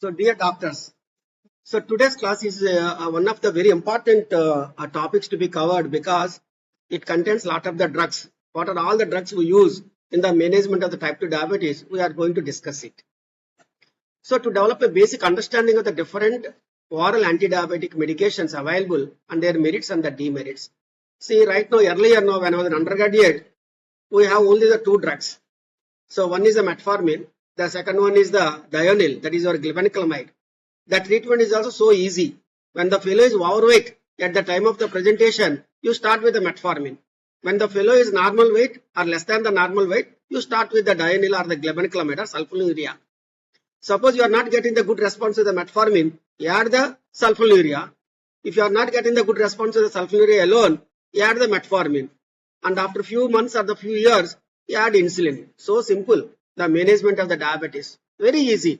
So dear doctors, so today's class is one of the very important topics to be covered because it contains a lot of the drugs. What are all the drugs we use in the management of the type 2 diabetes? We are going to discuss it. So to develop a basic understanding of the different oral anti-diabetic medications available and their merits and the demerits. See, right now, earlier now when I was an undergraduate, we have only the two drugs. So one is the metformin, the second one is the dionyl, that is your glibenclamide. The treatment is also so easy. When the fellow is overweight at the time of the presentation, you start with the metformin. When the fellow is normal weight or less than the normal weight, you start with the dionyl or the glibenclamide or sulfonylurea. Suppose you are not getting the good response to the metformin, you add the sulfonylurea. If you are not getting the good response to the sulfonylurea alone, you add the metformin. And after few months or the few years, you add insulin. So simple, the management of the diabetes. Very easy.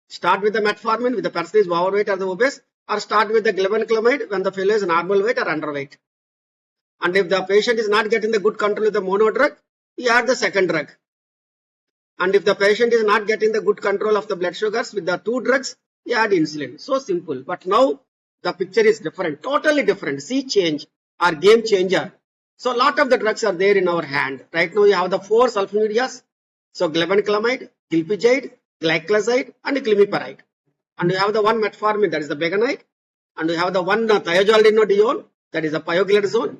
Start with the metformin when the person is overweight or the obese, or start with the glibenclamide when the fellow is normal weight or underweight. And if the patient is not getting the good control with the mono drug, you add the second drug. And if the patient is not getting the good control of the blood sugars with the two drugs, you add insulin. So simple. But now the picture is different, totally different. Sea change or game changer. So a lot of the drugs are there in our hand. Right now you have the 4 sulfonylureas. So glibenclamide, gilpigide, glyclazide and glimepiride. And you have the one metformin, that is the begonide. And we have the one thiazolidinedione, that is the pioglitazone.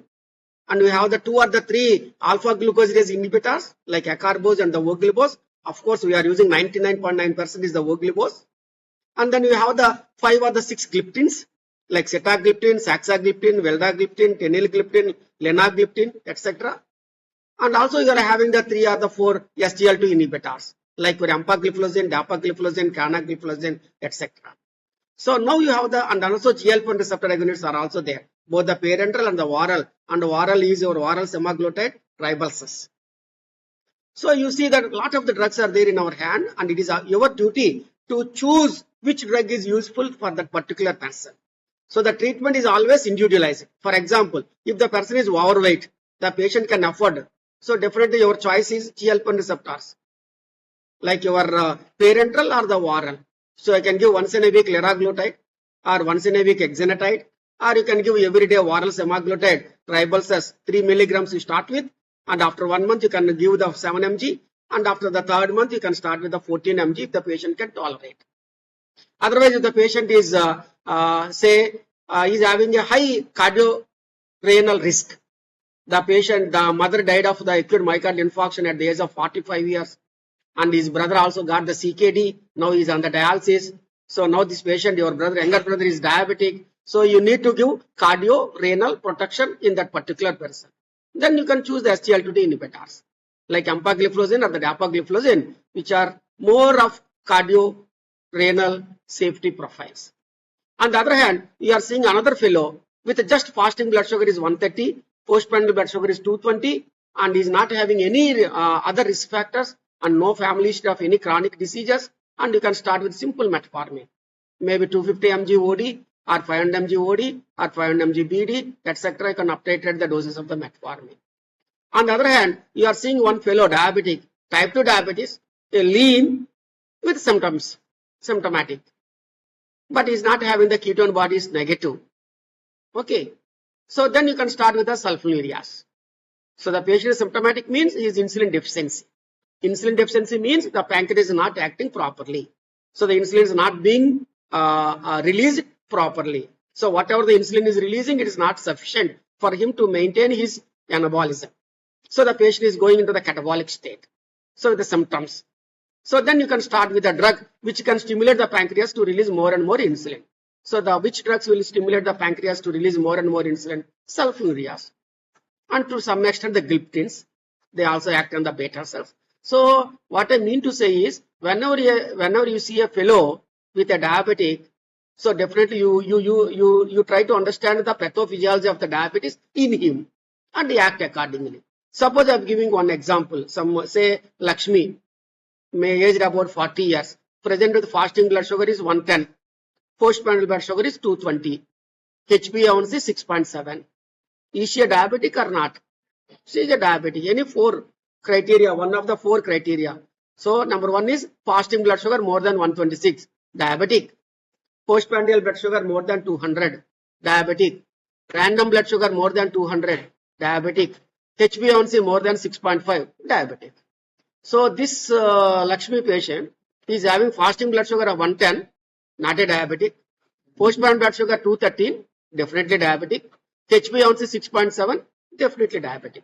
And we have the 2 or the 3 alpha glucosidase inhibitors like acarbose and the voglibose. Of course, we are using 99.9% is the voglibose. And then we have the 5 or the 6 gliptins like sitagliptin, saxagliptin, veldagliptin, teneligliptin, lenagliptin, etc. And also you are having the 3 or the 4 SGLT2 inhibitors like empagliflozin, dapagliflozin, canagliflozin, etc. So now you have the, and also GLP-1 receptor agonists are also there, both the parenteral and the oral, and oral is your oral semaglutide ribulsus. So you see that a lot of the drugs are there in our hand, and it is your duty to choose which drug is useful for that particular person. So the treatment is always individualized. For example, if the person is overweight, the patient can afford. So definitely your choice is GLP-1 receptors, like your parenteral or the oral. So I can give once in a week liraglutide or once in a week exenatide, or you can give everyday oral semaglutide ribulsus 3 milligrams you start with, and after 1 month you can give the 7 mg, and after the 3rd month you can start with the 14 mg if the patient can tolerate. Otherwise, if the patient is is having a high cardiorenal risk, the mother died of the acute myocardial infarction at the age of 45 years, and his brother also got the CKD. Now he is on the dialysis. So now this patient, your younger brother is diabetic. So you need to give cardiorenal protection in that particular person. Then you can choose the SGLT2 inhibitors like empagliflozin or the dapagliflozin, which are more of cardiorenal safety profiles. On the other hand, you are seeing another fellow with just fasting blood sugar is 130, postprandial blood sugar is 220, and is not having any other risk factors and no family history of any chronic diseases, and you can start with simple metformin, maybe 250 mg OD or 500 mg OD or 500 mg BD, etc. You can update the doses of the metformin. On the other hand, you are seeing one fellow diabetic, type 2 diabetes, a lean with symptoms, symptomatic, but is not having the ketone bodies negative. Okay, so then you can start with the sulfonylureas. So the patient is symptomatic means he is insulin deficiency. Insulin deficiency means the pancreas is not acting properly. So the insulin is not being released properly. So whatever the insulin is releasing, it is not sufficient for him to maintain his anabolism. So the patient is going into the catabolic state. So the symptoms. So then you can start with a drug which can stimulate the pancreas to release more and more insulin. So which drugs will stimulate the pancreas to release more and more insulin? Sulfonylureas. And to some extent the gliptins, they also act on the beta cells. So what I mean to say is, whenever you see a fellow with a diabetic, so definitely you try to understand the pathophysiology of the diabetes in him and act accordingly. Suppose I am giving one example. Some say Lakshmi, aged about 40 years, present with fasting blood sugar is 110, postprandial blood sugar is 220, HbA1c 6.7. Is she a diabetic or not? She is a diabetic. Any 4 criteria, one of the 4 criteria. So number 1 is fasting blood sugar more than 126. diabetic. Postprandial blood sugar more than 200, diabetic. Random blood sugar more than 200, diabetic. HbA1c more than 6.5, diabetic. So this Lakshmi patient is having fasting blood sugar of 110, not a diabetic. Postprandial blood sugar 213, definitely diabetic. HbA1c 6.7, definitely diabetic.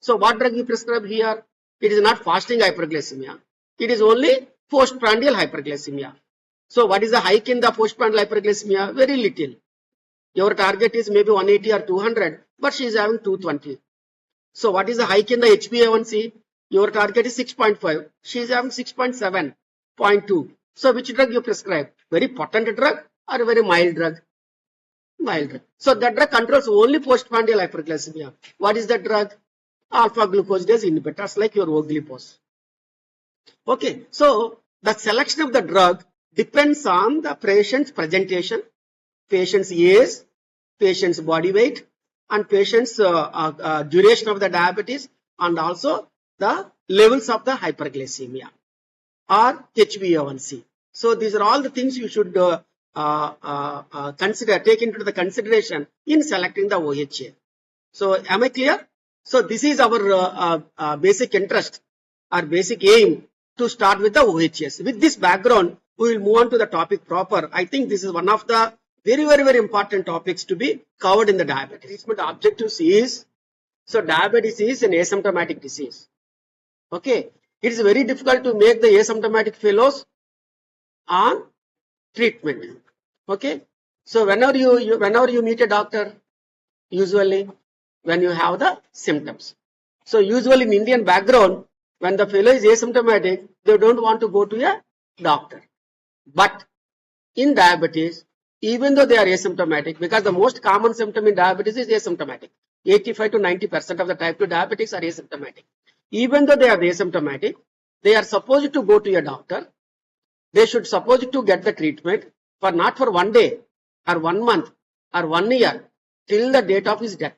So what drug you prescribe here? It is not fasting hyperglycemia. It is only postprandial hyperglycemia. So what is the hike in the postprandial hyperglycemia? Very little. Your target is maybe 180 or 200, but she is having 220. So what is the hike in the HbA1c? Your target is 6.5. She is having 6.7, 0.2. So which drug you prescribe? Very potent drug or a very mild drug? Mild drug. So that drug controls only postprandial hyperglycemia. What is that drug? Alpha glucosidase inhibitors like your O-glucose. Okay, so the selection of the drug depends on the patient's presentation, patient's age, patient's body weight, and patient's duration of the diabetes, and also the levels of the hyperglycemia or HbA1c. So these are all the things you should take into the consideration in selecting the OHA. So am I clear? So this is our basic interest or basic aim to start with the OHS. With this background, we will move on to the topic proper. I think this is one of the very important topics to be covered in the diabetes. Treatment objectives is, so diabetes is an asymptomatic disease. Okay, it is very difficult to make the asymptomatic fellows on treatment. Okay, so whenever you meet a doctor, usually when you have the symptoms. So usually in Indian background, when the fellow is asymptomatic, they don't want to go to a doctor. But in diabetes, even though they are asymptomatic, because the most common symptom in diabetes is asymptomatic. 85 to 90% of the type 2 diabetics are asymptomatic. Even though they are asymptomatic, they are supposed to go to a doctor. They should supposed to get the treatment for not for 1 day or 1 month or 1 year till the date of his death.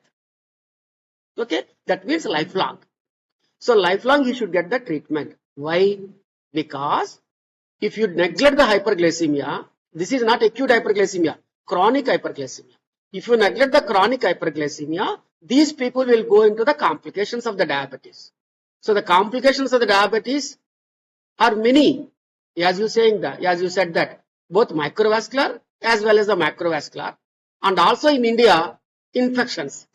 Okay, that means lifelong. So lifelong he should get the treatment. Why? Because if you neglect the hyperglycemia, this is not acute hyperglycemia, chronic hyperglycemia. If you neglect the chronic hyperglycemia, these people will go into the complications of the diabetes. So the complications of the diabetes are many, as you said that, both microvascular as well as the macrovascular, and also in India, infections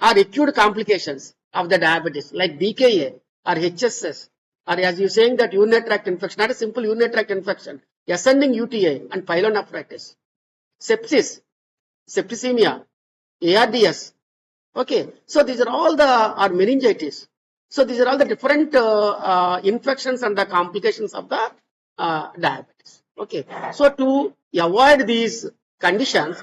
are acute complications of the diabetes like DKA or HSS, or as you saying that urinary tract infection, not a simple urinary tract infection, ascending UTI and pyelonephritis, sepsis, septicemia, ARDS. Okay, so these are all or meningitis. So these are all the different infections and the complications of the diabetes. Okay, so to avoid these conditions,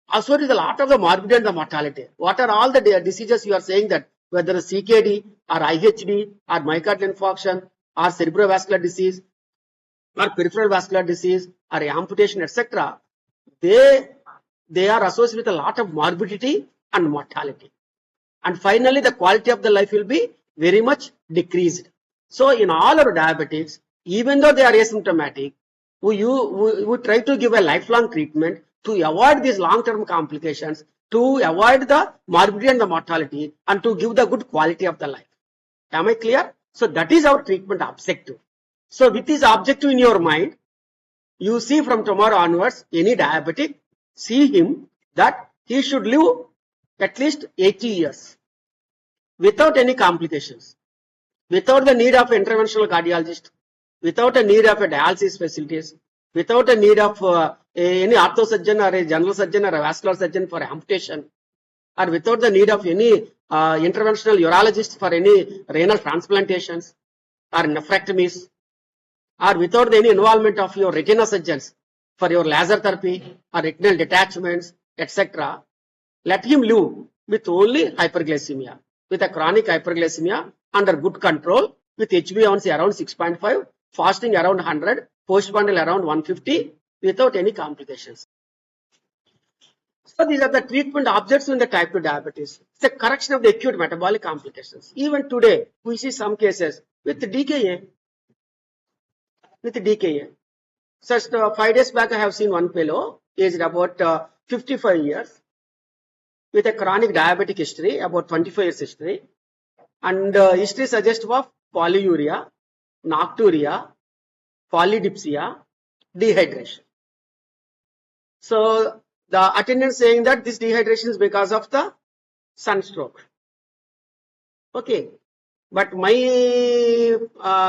also there is a lot of the morbidity and the mortality. What are all the diseases you are saying that, whether CKD or IHD or myocardial infarction or cerebrovascular disease or peripheral vascular disease or amputation, etc., they are associated with a lot of morbidity and mortality. And finally, the quality of the life will be very much decreased. So in all our diabetics, even though they are asymptomatic, we try to give a lifelong treatment to avoid these long-term complications, to avoid the morbidity and the mortality, and to give the good quality of the life. Am I clear? So that is our treatment objective. So with this objective in your mind, you see from tomorrow onwards, any diabetic, see him that he should live at least 80 years without any complications, without the need of an interventional cardiologist, without a need of a dialysis facilities, without a need of any ortho surgeon or a general surgeon or a vascular surgeon for amputation, or without the need of any interventional urologist for any renal transplantations or nephrectomies, or without any involvement of your retina surgeons for your laser therapy or retinal detachments, etc. Let him live with only hyperglycemia, with a chronic hyperglycemia under good control, with HbA1c around 6.5, fasting around 100, postprandial around 150, without any complications. So these are the treatment objects in the type 2 diabetes. It's a correction of the acute metabolic complications. Even today, we see some cases with DKA. Just 5 days back, I have seen one fellow, aged about 55 years, with a chronic diabetic history, about 25 years history, and history suggestive of polyuria, nocturia, polydipsia, dehydration. So the attendant saying that this dehydration is because of the sunstroke. Okay, but my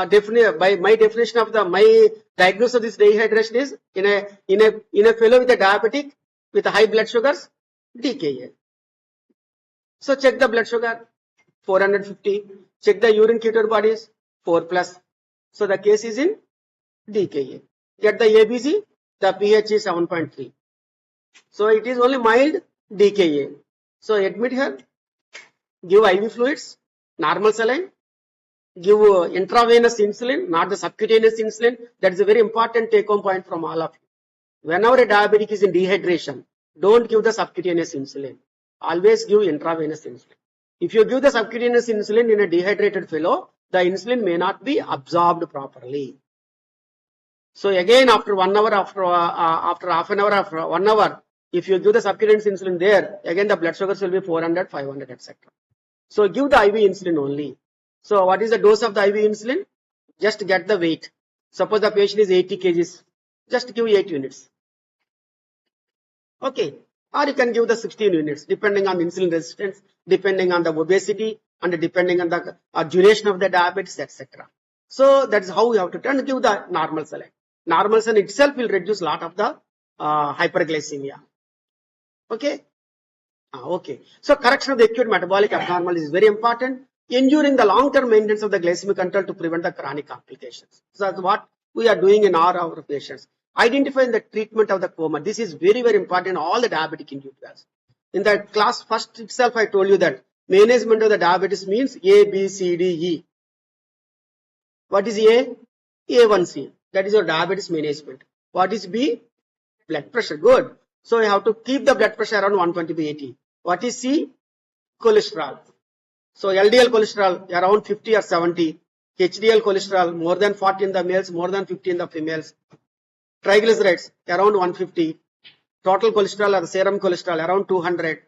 definition of my diagnosis of this dehydration is in a fellow with a diabetic with high blood sugars, DKA. So check the blood sugar 450, check the urine ketone bodies 4+. So the case is in DKA. Get the ABC, the pH is 7.3. So it is only mild DKA. So admit here, give IV fluids, normal saline, give intravenous insulin, not the subcutaneous insulin. That is a very important take-home point from all of you. Whenever a diabetic is in dehydration, don't give the subcutaneous insulin. Always give intravenous insulin. If you give the subcutaneous insulin in a dehydrated fellow, the insulin may not be absorbed properly. So again, after 1 hour, after half an hour, after 1 hour, if you give the subcutaneous insulin there, again the blood sugars will be 400, 500, etc. So give the IV insulin only. So what is the dose of the IV insulin? Just get the weight. Suppose the patient is 80 kgs, just give 8 units. Okay. Or you can give the 16 units depending on insulin resistance, depending on the obesity, and depending on the duration of the diabetes, etc. So that is how we have to turn, give the normal saline. Normal saline itself will reduce a lot of the hyperglycemia. Okay. Okay. So correction of the acute metabolic abnormality is very important, ensuring the long-term maintenance of the glycemic control to prevent the chronic complications. So that's what we are doing in our patients. Identifying the treatment of the coma. This is very, very important in all the diabetic individuals. In the class first itself, I told you that management of the diabetes means A, B, C, D, E. What is A? A1C. That is your diabetes management. What is B? Blood pressure. Good. So you have to keep the blood pressure around 120/80. What is C? Cholesterol. So LDL cholesterol around 50 or 70. HDL cholesterol more than 40 in the males, more than 50 in the females. Triglycerides around 150. Total cholesterol or the serum cholesterol around 200.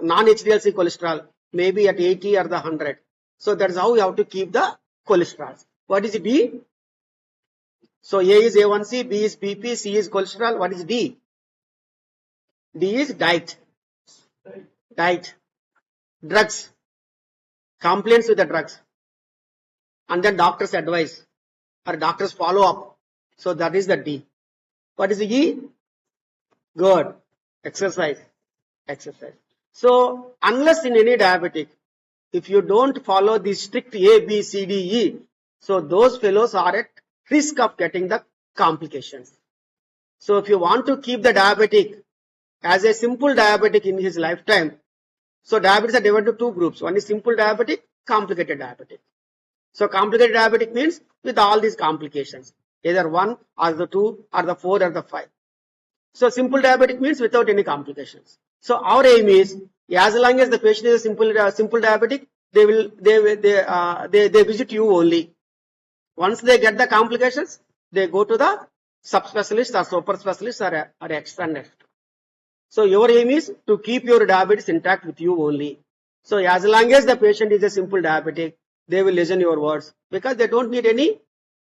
Non-HDLC cholesterol maybe at 80 or the 100. So that is how we have to keep the cholesterol. What is B? So A is A1C, B is BP, C is cholesterol. What is D? D is diet. Diet. Drugs. Complaints with the drugs. And then doctor's advice or doctor's follow up. So that is the D. What is the E? Good. Exercise. Exercise. So unless in any diabetic, if you don't follow the strict A, B, C, D, E, so those fellows are at risk of getting the complications. So if you want to keep the diabetic as a simple diabetic in his lifetime, so diabetes are divided into two groups. One is simple diabetic, complicated diabetic. So complicated diabetic means with all these complications, either 1 or the 2 or the 4 or the 5. So simple diabetic means without any complications. So our aim is, as long as the patient is a simple diabetic, they visit you only. Once they get the complications, they go to the subspecialist or super specialist or external. So your aim is to keep your diabetes intact with you only. So as long as the patient is a simple diabetic, they will listen your words because they don't need any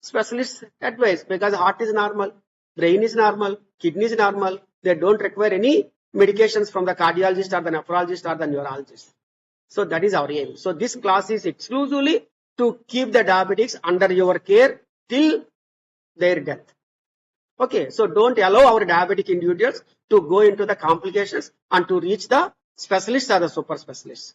specialist advice, because heart is normal, brain is normal, kidney is normal. They don't require any medications from the cardiologist or the nephrologist or the neurologist. So that is our aim. So this class is exclusively to keep the diabetics under your care till their death. Okay, so don't allow our diabetic individuals to go into the complications and to reach the specialists or the super specialists.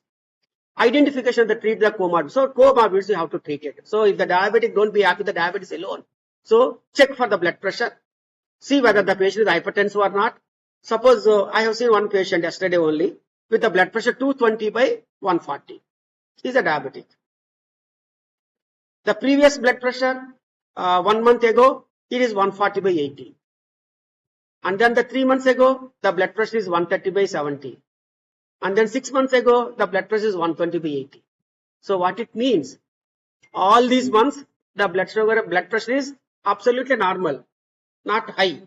Identification of the treat the comorbid. So comorbids you have to treat it. So if the diabetic, don't be happy with the diabetes alone. So check for the blood pressure. See whether the patient is hypertensive or not. Suppose I have seen one patient yesterday only with the blood pressure 220/140. He is a diabetic. The previous blood pressure 1 month ago, it is 140/80. And then the 3 months ago, the blood pressure is 130/70. And then 6 months ago, the blood pressure is 120/80. So what it means? All these months, the blood pressure is absolutely normal. not high.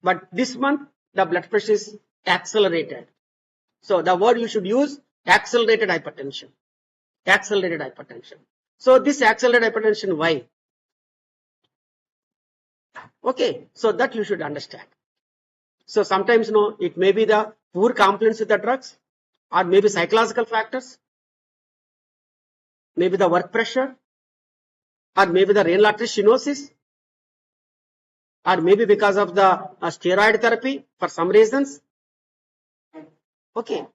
But this month, the blood pressure is accelerated. So the word you should use, accelerated hypertension. Accelerated hypertension. So this accelerated hypertension, why? Okay, so that you should understand. So sometimes, no, it may be the poor compliance with the drugs, or maybe psychological factors, maybe the work pressure, or maybe the renal artery stenosis, or maybe because of the steroid therapy for some reasons. Okay.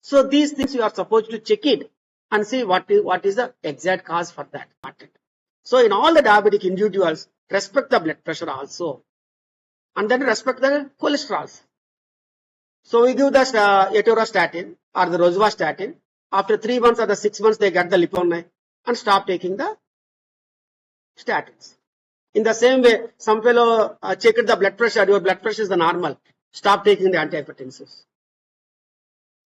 So these things you are supposed to check it and see what is the exact cause for that. So in all the diabetic individuals, respect the blood pressure also, and then respect the cholesterol. So we give the atorvastatin or the rosuvastatin. After 3 months or the 6 months, they get the lipone and stop taking the statins. In the same way, some fellow checked the blood pressure, your blood pressure is the normal, stop taking the antihypertensives.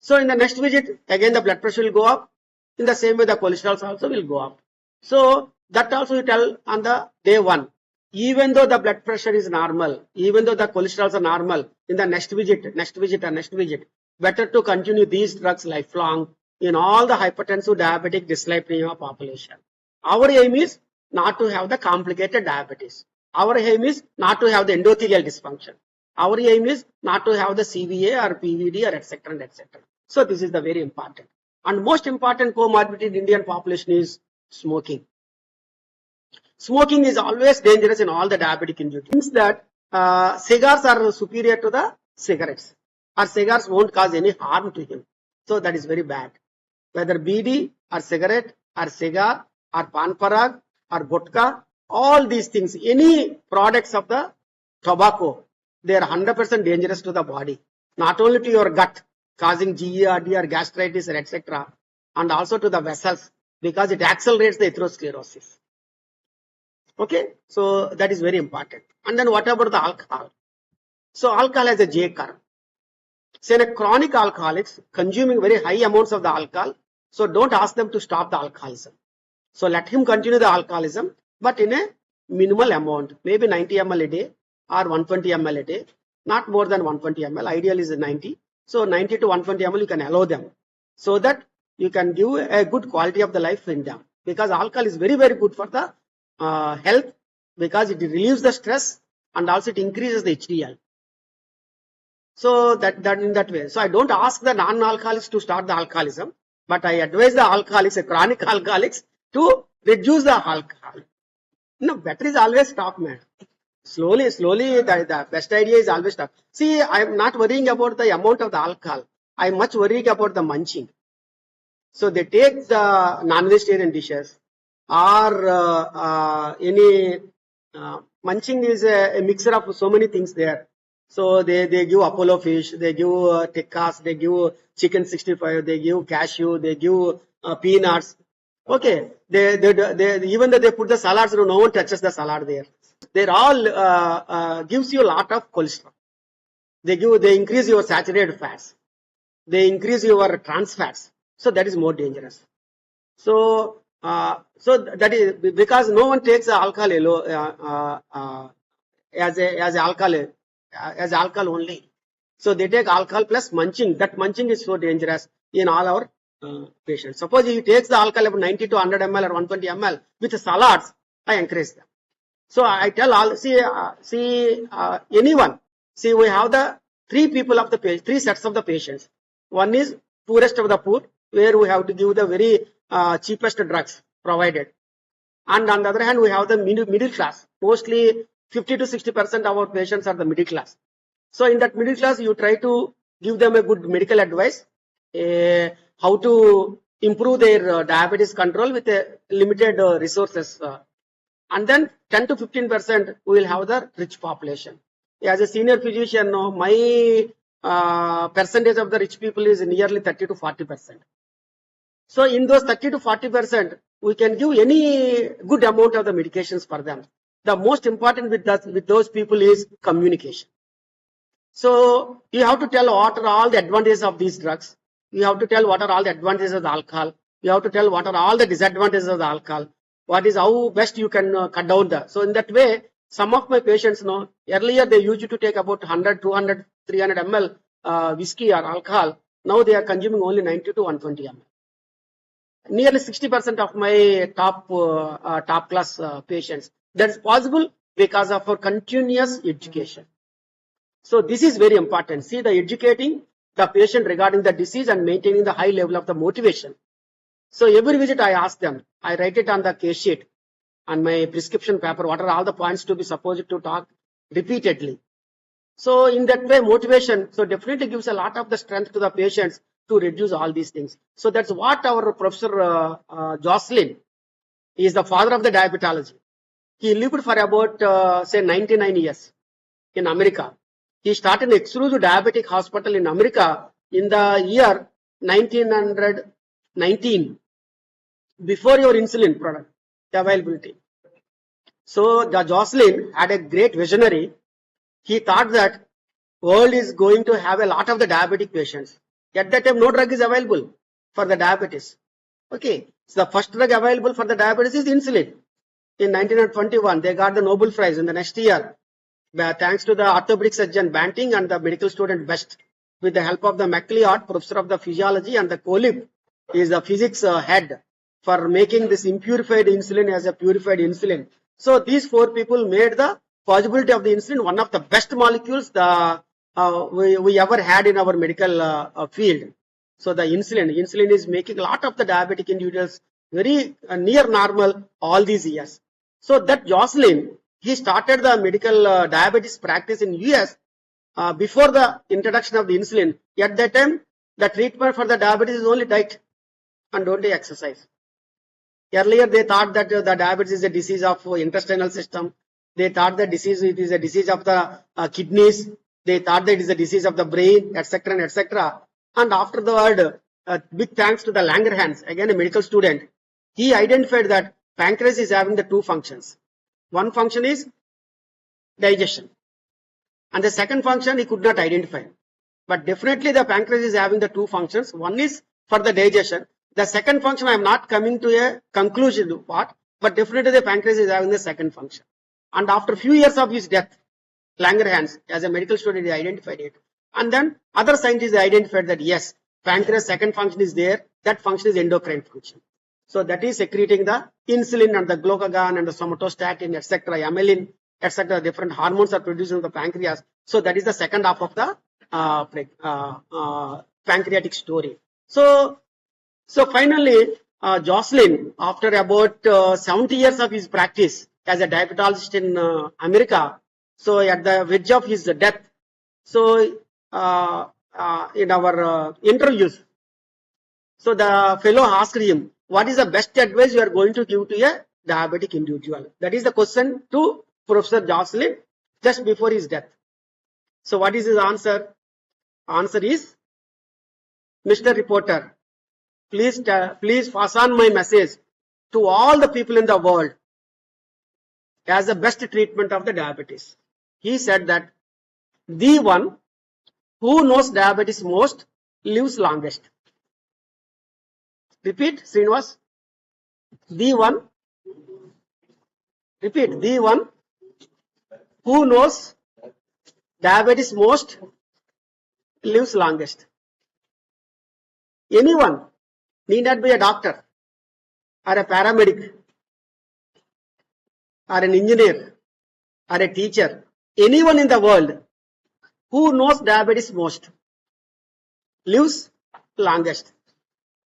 So in the next visit, again the blood pressure will go up. In the same way, the cholesterol also will go up. So that also you tell on the day 1. Even though the blood pressure is normal, even though the cholesterol are normal, in the next visit, better to continue these drugs lifelong in all the hypertensive, diabetic, dyslipidemia population. Our aim is not to have the complicated diabetes. Our aim is not to have the endothelial dysfunction. Our aim is not to have the CVA or PVD or etc. and etc. So this is the very important. And most important comorbidity in Indian population is smoking. Smoking is always dangerous in all the diabetic individuals. Means that cigars are superior to the cigarettes, or cigars won't cause any harm to him. So that is very bad. Whether BD or cigarette or cigar or pan parag or gutka, all these things, any products of the tobacco, they are 100% dangerous to the body. Not only to your gut, causing GERD or gastritis or etc., and also to the vessels, because it accelerates the atherosclerosis. Okay, so that is very important. And then what about the alcohol? So alcohol has a J curve. Say a chronic alcoholics consuming very high amounts of the alcohol, so don't ask them to stop the alcoholism. So let him continue the alcoholism, but in a minimal amount, maybe 90 ml a day or 120 ml a day, not more than 120 ml. Ideal is 90. So 90 to 120 ml you can allow them, so that you can give a good quality of the life in them. Because alcohol is very, very good for the health, because it relieves the stress and also it increases the HDL. So that in that way. So I don't ask the non-alcoholics to start the alcoholism, but I advise the alcoholics, the chronic alcoholics, to reduce the alcohol. No, better is always stop, man. Slowly, the best idea is always stop. See, I am not worrying about the amount of the alcohol. I am much worried about the munching. So they take the non-vegetarian dishes, or any munching is a mixture of so many things there. So they give Apollo fish, they give tikkas, they give chicken 65, they give cashew, they give peanuts. Okay, they even though they put the salads, no one touches the salad there. They're all gives you a lot of cholesterol. They increase your saturated fats. They increase your trans fats. So that is more dangerous. So that is because no one takes alcohol as alcohol only. So they take alcohol plus munching. That munching is so dangerous in all our patients. Suppose he takes the alcohol about 90 to 100 ml or 120 ml with salads, I encourage them. So I tell all, anyone. See, we have the three sets of the patients. One is poorest of the poor, where we have to give the very cheapest drugs provided. And on the other hand, we have the middle class. Mostly 50 to 60% of our patients are the middle class. So in that middle class, you try to give them a good medical advice, how to improve their diabetes control with limited resources. And then 10 to 15% we will have the rich population. As a senior physician, my percentage of the rich people is nearly 30 to 40%. So in those 30 to 40%, we can give any good amount of the medications for them. The most important with those people is communication. So you have to tell what are all the advantages of these drugs. You have to tell what are all the advantages of the alcohol. You have to tell what are all the disadvantages of the alcohol. What is how best you can cut down the. So in that way, Some of my patients know earlier they used to take about 100, 200, 300 ml whiskey or alcohol. Now they are consuming only 90 to 120 ml. Nearly 60% of my top class patients. That is possible because of our continuous education. So this is very important. See, the educating the patient regarding the disease and maintaining the high level of the motivation. So every visit I ask them, I write it on the case sheet on my prescription paper, what are all the points to be supposed to talk repeatedly. So in that way, motivation, so definitely gives a lot of the strength to the patients to reduce all these things. So that's what our Professor Jocelyn, he is the father of the diabetology. He lived for about say 99 years in America. He started an exclusive diabetic hospital in America in the year 1919, before your insulin product availability. So the Jocelyn had a great visionary. He thought that world is going to have a lot of the diabetic patients. At that time, no drug is available for the diabetes. Okay, so the first drug available for the diabetes is insulin. In 1921, they got the Nobel Prize in the next year, thanks to the orthopedic surgeon Banting and the medical student Best, with the help of the MacLeod, professor of the physiology, and the Colib, is the physics head for making this impurified insulin as a purified insulin. So these four people made the possibility of the insulin one of the best molecules we ever had in our medical field. So the insulin is making a lot of the diabetic individuals very near normal all these years. So that Jocelyn, he started the medical diabetes practice in US before the introduction of the insulin. At that time, the treatment for the diabetes is only diet and only exercise. Earlier, they thought that the diabetes is a disease of intestinal system. They thought that it is a disease of the kidneys. They thought that it is a disease of the brain, etc. and etc. And after the word, big thanks to the Langerhans, again a medical student, he identified that pancreas is having the two functions. One function is digestion, and the second function he could not identify. But definitely the pancreas is having the two functions. One is for the digestion. The second function, I am not coming to a conclusion what, but definitely the pancreas is having the second function. And after a few years of his death, Langerhans, as a medical student, he identified it. And then other scientists identified that yes, pancreas second function is there. That function is endocrine function. So that is secreting the insulin and the glucagon and the somatostatin, etc., amylin, etc. Different hormones are produced in the pancreas. So that is the second half of the pancreatic story. So finally, Jocelyn, after about 70 years of his practice as a diabetologist in America, so at the verge of his death, so in our interviews, so the fellow asked him, what is the best advice you are going to give to a diabetic individual? That is the question to Professor Jocelyn just before his death. So what is his answer? Answer is, Mr. Reporter, please pass on my message to all the people in the world as the best treatment of the diabetes. He said that the one who knows diabetes most lives longest. Repeat, Srinivas. The one who knows diabetes most lives longest. Anyone, need not be a doctor or a paramedic or an engineer or a teacher, anyone in the world who knows diabetes most lives longest.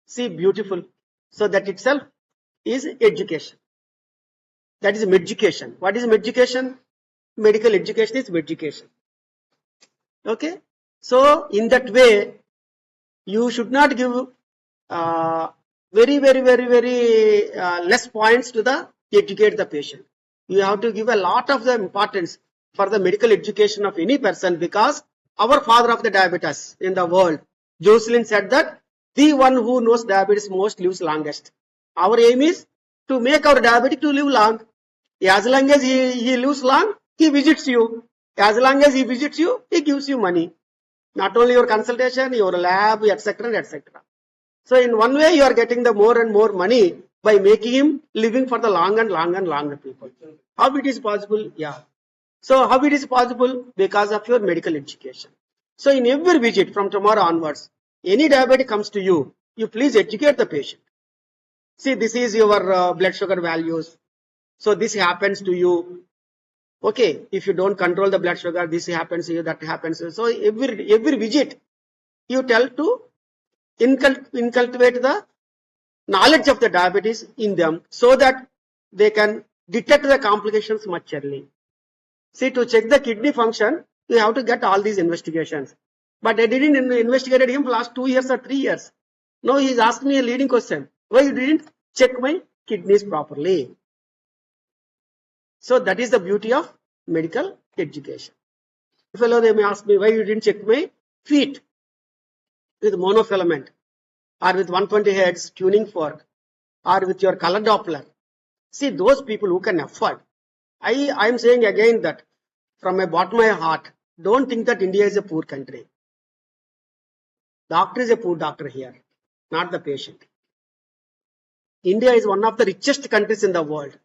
See, beautiful. So that itself is education. That is medication. What is medication? Medical education is medication. Okay. So in that way, you should not give very less points to educate the patient. You have to give a lot of the importance for the medical education of any person, because our father of the diabetes in the world, Jocelyn, said that the one who knows diabetes most lives longest. Our aim is to make our diabetic to live long. As long as he lives long, he visits you. As long as he visits you, he gives you money. Not only your consultation, your lab, etc., etc. So in one way, you are getting the more and more money by making him living for the long and longer people. How it is possible? Yeah. So how it is possible? Because of your medical education. So in every visit from tomorrow onwards, any diabetic comes to you, you please educate the patient. See, this is your blood sugar values. So this happens to you. Okay, if you don't control the blood sugar, this happens to you, that happens. So every visit, you tell to incultivate the knowledge of the diabetes in them so that they can detect the complications much early. See, to check the kidney function, you have to get all these investigations. But I didn't investigate him for last 2 years or 3 years. Now he is asking me a leading question. Why you didn't check my kidneys properly? So that is the beauty of medical education. Fellow, they may ask me, why you didn't check my feet with monofilament or with 120 Hz tuning fork or with your color Doppler. See, those people who can afford. I am saying again that from my bottom of my heart, don't think that India is a poor country. Doctor is a poor doctor here, not the patient. India is one of the richest countries in the world.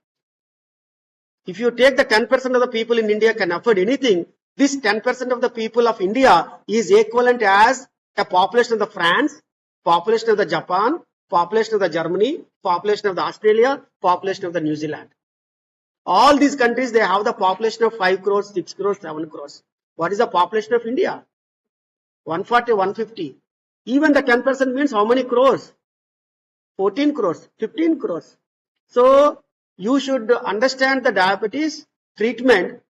If you take the 10% of the people in India can afford anything, this 10% of the people of India is equivalent as a population of the France, population of the Japan, population of the Germany, population of the Australia, population of the New Zealand. All these countries, they have the population of 5 crores, 6 crores, 7 crores. What is the population of India? 140, 150. Even the 10% means how many crores? 14 crores, 15 crores. So you should understand the diabetes treatment.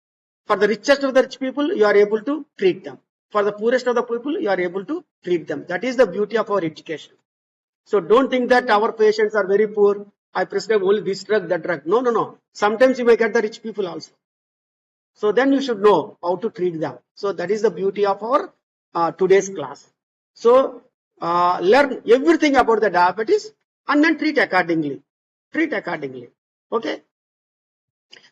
For the richest of the rich people, you are able to treat them. For the poorest of the people, you are able to treat them. That is the beauty of our education. So don't think that our patients are very poor. I prescribe only this drug, that drug. No, no, no. Sometimes you may get the rich people also. So then you should know how to treat them. So that is the beauty of our today's class. So learn everything about the diabetes and then treat accordingly. Treat accordingly. Okay.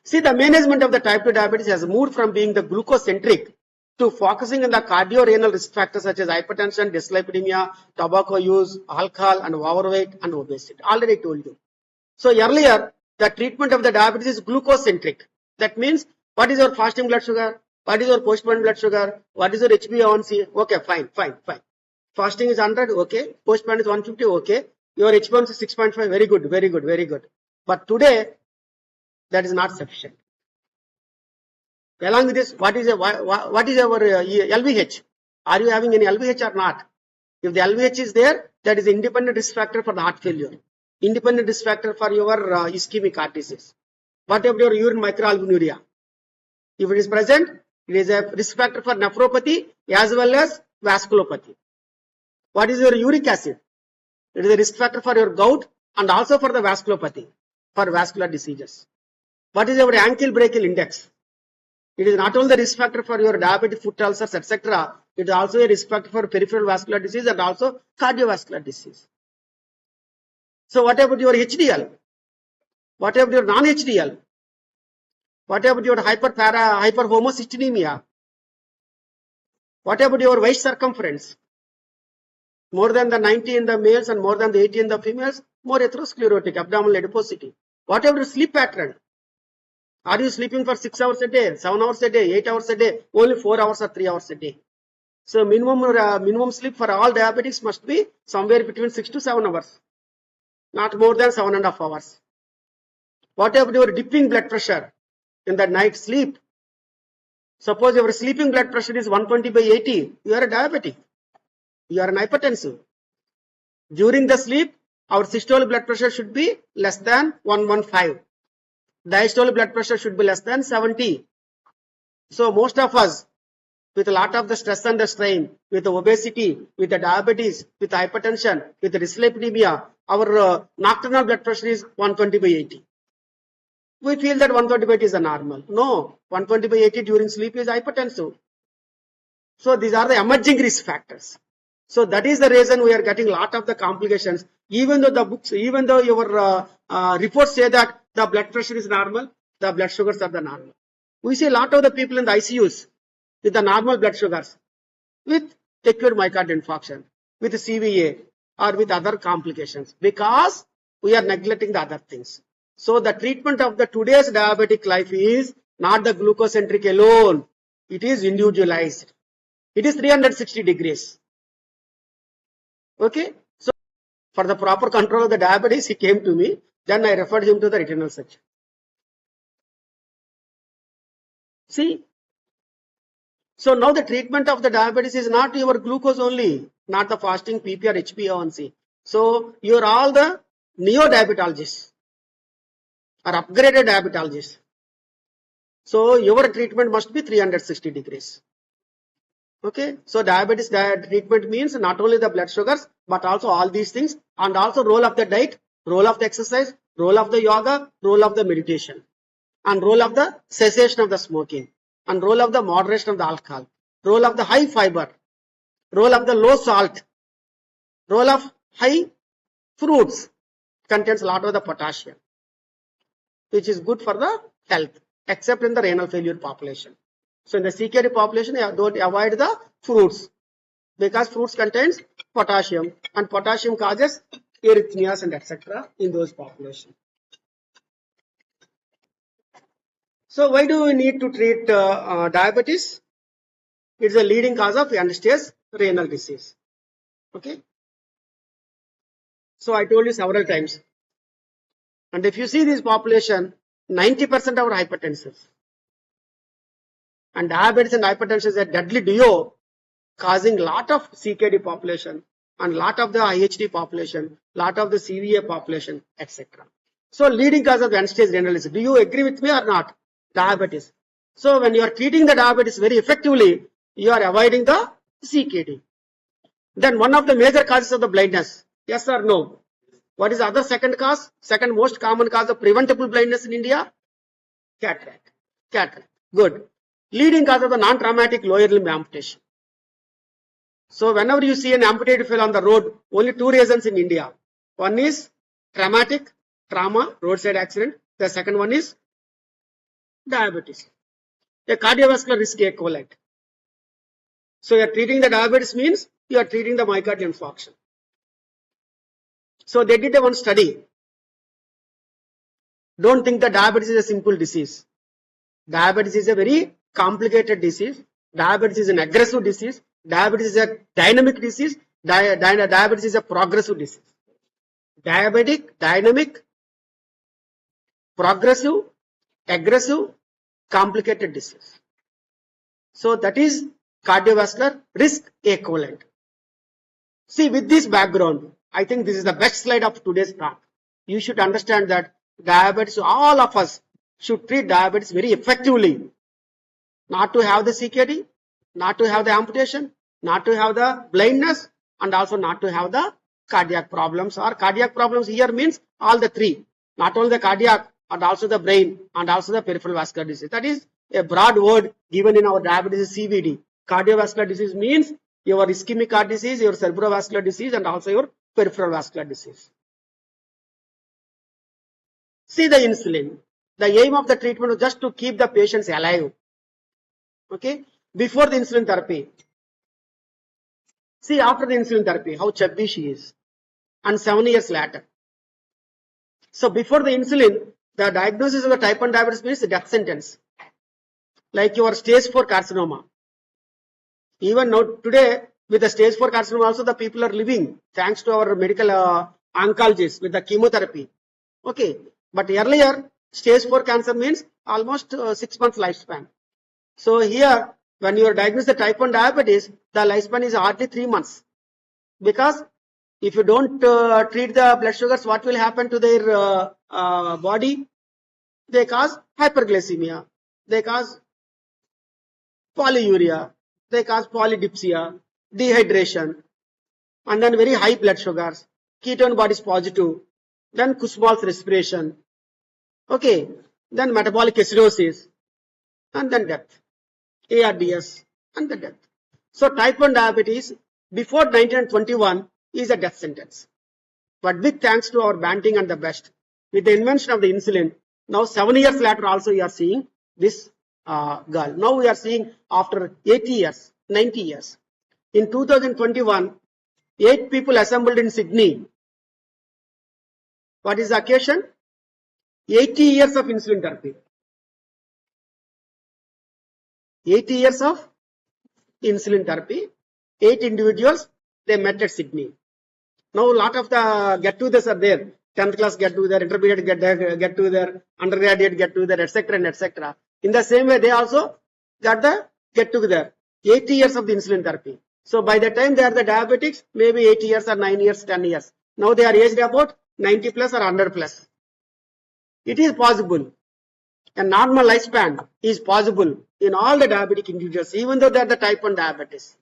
See, the management of the type 2 diabetes has moved from being the glucose-centric to focusing on the cardio-renal risk factors such as hypertension, dyslipidemia, tobacco use, alcohol, and overweight and obesity. Already told you. So earlier, the treatment of the diabetes is glucose-centric. That means, what is your fasting blood sugar? What is your postponed blood sugar? What is your HbA1c? Okay, fine. Fasting is 100, okay. Postponed is 150, okay. Your HbA1c is 6.5, very good. But today, that is not sufficient. Along with this, what is our LVH? Are you having any LVH or not? If the LVH is there, that is independent risk factor for the heart failure, independent risk factor for your ischemic heart disease. What about your urine microalbuminuria? If it is present, it is a risk factor for nephropathy as well as vasculopathy. What is your uric acid? It is a risk factor for your gout and also for the vasculopathy, for vascular diseases. What is your ankle brachial index? It is not only the risk factor for your diabetic foot ulcers, etc. It is also a risk factor for peripheral vascular disease and also cardiovascular disease. So what about your HDL? What about your non-HDL? What about your hyperhomocystinemia? What about your waist circumference? More than the 90 in the males and more than the 80 in the females, more atherosclerotic abdominal adiposity. What about your sleep pattern? Are you sleeping for 6 hours a day, 7 hours a day, 8 hours a day, only 4 hours or 3 hours a day? So minimum sleep for all diabetics must be somewhere between 6 to 7 hours, not more than 7.5 hours. What about your dipping blood pressure in the night sleep? Suppose your sleeping blood pressure is 120/80, you are a diabetic, you are an hypertensive. During the sleep, our systolic blood pressure should be less than 115. Diastolic blood pressure should be less than 70. So most of us, with a lot of the stress and the strain, with the obesity, with the diabetes, with the hypertension, with the dyslipidemia, our nocturnal blood pressure is 120/80. We feel that 120/80 is a normal. No, 120/80 during sleep is hypertensive. So these are the emerging risk factors. So that is the reason we are getting a lot of the complications. Even though the books, even though your reports say that the blood pressure is normal, the blood sugars are the normal. We see a lot of the people in the ICUs with the normal blood sugars, with acute myocardial infarction, with CVA or with other complications, because we are neglecting the other things. So the treatment of the today's diabetic life is not the glucocentric alone. It is individualized. It is 360 degrees. Okay. So for the proper control of the diabetes, he came to me. Then I referred him to the retinal section. See. So now the treatment of the diabetes is not your glucose only, not the fasting PP or HbA1c. So you are all the neo-diabetologists or upgraded diabetologists. So your treatment must be 360 degrees. Okay. So diabetes treatment means not only the blood sugars, but also all these things, and also role of the diet, role of the exercise, role of the yoga, role of the meditation, and role of the cessation of the smoking, and role of the moderation of the alcohol, role of the high fiber, role of the low salt, role of high fruits, contains a lot of the potassium, which is good for the health, except in the renal failure population. So in the CKD population, don't avoid the fruits, because fruits contains potassium, and potassium causes arrhythmias and etc. in those populations. So why do we need to treat diabetes? It's a leading cause of end-stage renal disease. Okay. So I told you several times. And if you see this population, 90% are hypertensive. And diabetes and hypertension is a deadly duo, causing lot of CKD population and lot of the IHD population, lot of the CVA population, etc. So leading cause of end-stage renal disease. Do you agree with me or not? Diabetes. So when you are treating the diabetes very effectively, you are avoiding the CKD. Then one of the major causes of the blindness. Yes or no? What is the other second cause? Second most common cause of preventable blindness in India? Cataract. Cataract. Good. Leading cause of the non-traumatic lower limb amputation. So whenever you see an amputated fellow on the road, only two reasons in India. One is traumatic, trauma, roadside accident. The second one is diabetes. A cardiovascular risk equivalent. So you are treating the diabetes means you are treating the myocardial infarction. So they did one study. Don't think that diabetes is a simple disease. Diabetes is a very complicated disease. Diabetes is an aggressive disease. Diabetes is a dynamic disease. Diabetes is a progressive disease. Diabetic, dynamic, progressive, aggressive, complicated disease. So that is cardiovascular risk equivalent. See, with this background, I think this is the best slide of today's talk. You should understand that diabetes, all of us should treat diabetes very effectively. Not to have the CKD, not to have the amputation, not to have the blindness, and also not to have the cardiac problems. Or cardiac problems here means all the three. Not only the cardiac, and also the brain, and also the peripheral vascular disease. That is a broad word given in our diabetes CVD. Cardiovascular disease means your ischemic heart disease, your cerebrovascular disease, and also your peripheral vascular disease. See the insulin. The aim of the treatment is just to keep the patients alive. Okay. Before the insulin therapy. See after the insulin therapy, how chubby she is. And 7 years later. So before the insulin, the diagnosis of the type 1 diabetes means the death sentence. Like your stage 4 carcinoma. Even now today, with the stage 4 carcinoma also the people are living thanks to our medical oncologists with the chemotherapy. Okay. But earlier, stage 4 cancer means almost 6 months lifespan. So here, when you are diagnosed with type 1 diabetes, the lifespan is hardly 3 months. Because if you don't treat the blood sugars, what will happen to their body? They cause hyperglycemia. They cause polyuria. They cause polydipsia, dehydration, and then very high blood sugars, ketone bodies positive, then Kussmaul's respiration, okay, then metabolic acidosis, and then death, ARDS, and the death. So type 1 diabetes before 1921 is a death sentence. But big thanks to our Banting and the best, with the invention of the insulin, now 7 years later also you are seeing this girl. Now we are seeing after 80 years, 90 years. In 2021, 8 people assembled in Sydney. What is the occasion? 80 years of insulin therapy. 80 years of insulin therapy. 8 individuals, they met at Sydney. Now, a lot of the get-togethers are there. 10th class get-together, intermediate get-together, undergraduate get-together, etc. and etc. In the same way, they also got the get-together. 80 years of the insulin therapy. So, by the time they are the diabetics, maybe 8 years or 9 years, 10 years. Now, they are aged about 90 plus or 100 plus. It is possible. A normal lifespan is possible in all the diabetic individuals, even though they are the type 1 diabetes.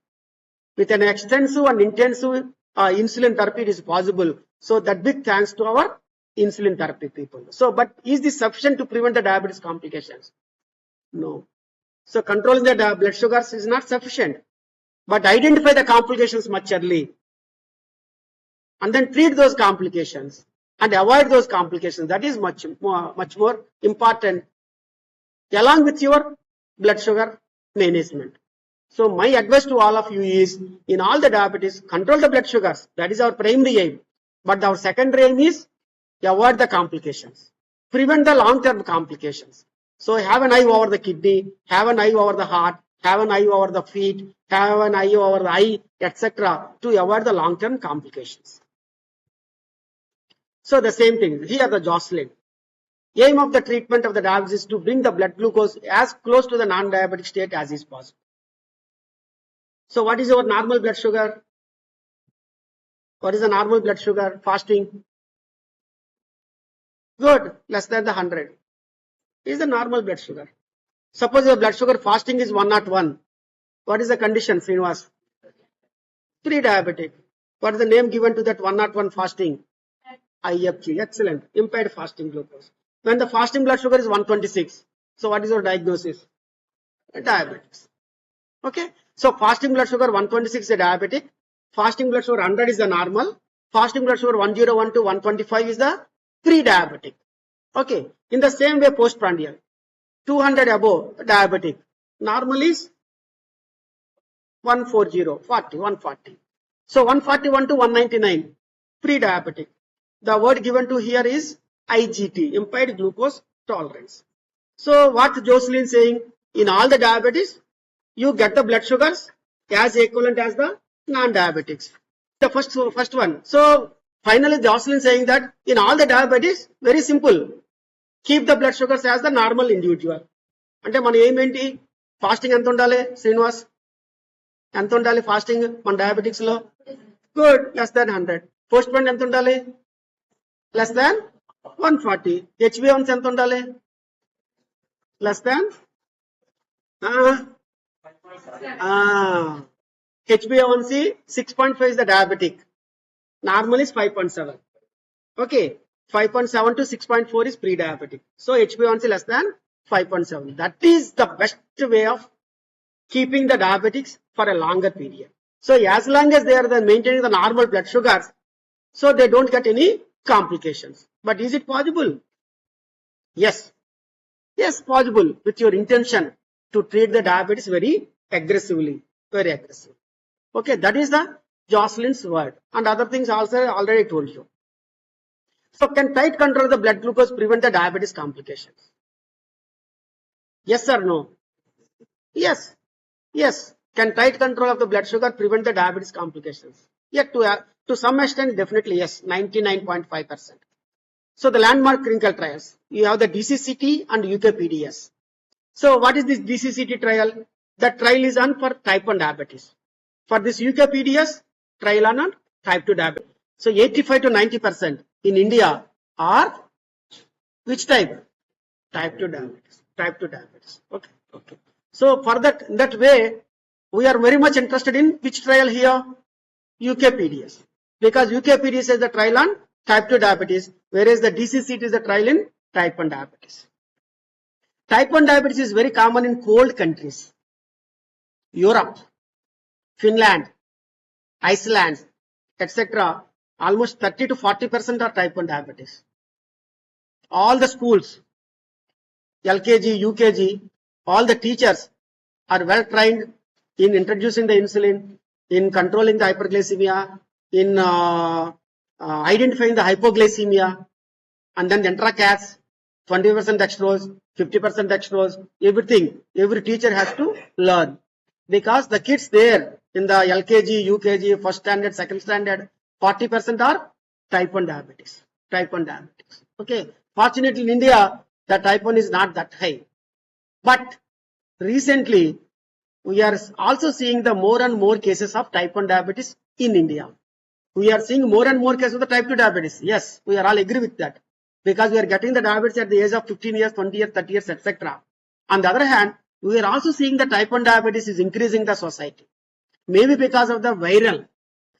With an extensive and intensive insulin therapy, it is possible. So that big thanks to our insulin therapy people. So, but is this sufficient to prevent the diabetes complications? No. So controlling the blood sugars is not sufficient. But identify the complications much early. And then treat those complications and avoid those complications. That is much more important, along with your blood sugar management. So my advice to all of you is, in all the diabetes, control the blood sugars. That is our primary aim. But our secondary aim is avoid the complications. Prevent the long-term complications. So have an eye over the kidney, have an eye over the heart, have an eye over the feet, have an eye over the eye, etc. to avoid the long-term complications. So the same thing, here the Jocelyn. Aim of the treatment of the diabetes is to bring the blood glucose as close to the non-diabetic state as is possible. So what is our normal blood sugar? What is the normal blood sugar? Fasting. Good, less than the 100. Is the normal blood sugar. Suppose your blood sugar fasting is 101. What is the condition, Srinivas? Pre-diabetic. What is the name given to that 101 fasting? IFG. Excellent. Impaired fasting glucose. When the fasting blood sugar is 126. So what is your diagnosis? Diabetes. Okay. So fasting blood sugar 126 is a diabetic. Fasting blood sugar 100 is the normal. Fasting blood sugar 101 to 125 is the pre-diabetic. Okay. In the same way, postprandial. 200 above diabetic. Normal is 140, 140. So 141 to 199, pre-diabetic. The word given to here is IGT, impaired glucose tolerance. So what Jocelyn is saying, in all the diabetes, you get the blood sugars as equivalent as the non-diabetics. The first one. So finally Jocelyn is saying that in all the diabetes, very simple. Keep the blood sugars as the normal individual. అంటే మన ఏం ఏంటి fasting ఎంత ఉండాలి శ్రీనివాస్ ఎంత ఉండాలి fasting మన diabetics లో good less than 100 post phone ఎంత ఉండాలి లెస్ దాన్ 140 హెచ్బిఎవన్స్ ఎంత ఉండాలి less than హెచ్బిఎవన్సి 6.5 is the diabetic, normal is 5.7. okay, 5.7 to 6.4 is pre-diabetic. So HbA1c less than 5.7. That is the best way of keeping the diabetics for a longer period. So as long as they are maintaining the normal blood sugars, so they don't get any complications. But is it possible? Yes. Yes, possible with your intention to treat the diabetes very aggressively. Very aggressive. Okay, that is the Jocelyn's word. And other things also I already told you. So can tight control of the blood glucose prevent the diabetes complications? Yes or no? Yes. Yes. Can tight control of the blood sugar prevent the diabetes complications? Yet to some extent, definitely yes, 99.5%. So the landmark clinical trials, you have the DCCT and UKPDS. So what is this DCCT trial? The trial is on for type 1 diabetes. For this UKPDS, trial on type 2 diabetes. So 85 to 90% in India are which type? Type 2 diabetes. Type 2 diabetes. Okay. Okay. So for that way, we are very much interested in which trial here? UKPDS. Because UKPDS is the trial on type 2 diabetes, whereas the DCCT is the trial in type 1 diabetes. Type 1 diabetes is very common in cold countries. Europe, Finland, Iceland, etc. Almost 30 to 40% are type 1 diabetes. All the schools, LKG, UKG, all the teachers are well trained in introducing the insulin, in controlling the hyperglycemia, in identifying the hypoglycemia, and then the enteracats 20% dextrose, 50% dextrose, everything. Every teacher has to learn. Because the kids there in the LKG, UKG, first standard, second standard, 40% are type 1 diabetes. Type 1 diabetes. Okay. Fortunately in India, the type 1 is not that high. But recently, we are also seeing the more and more cases of type 1 diabetes in India. We are seeing more and more cases of the type 2 diabetes. Yes, we are all agree with that. Because we are getting the diabetes at the age of 15 years, 20 years, 30 years, etc. On the other hand, we are also seeing the type 1 diabetes is increasing the society. Maybe because of the viral.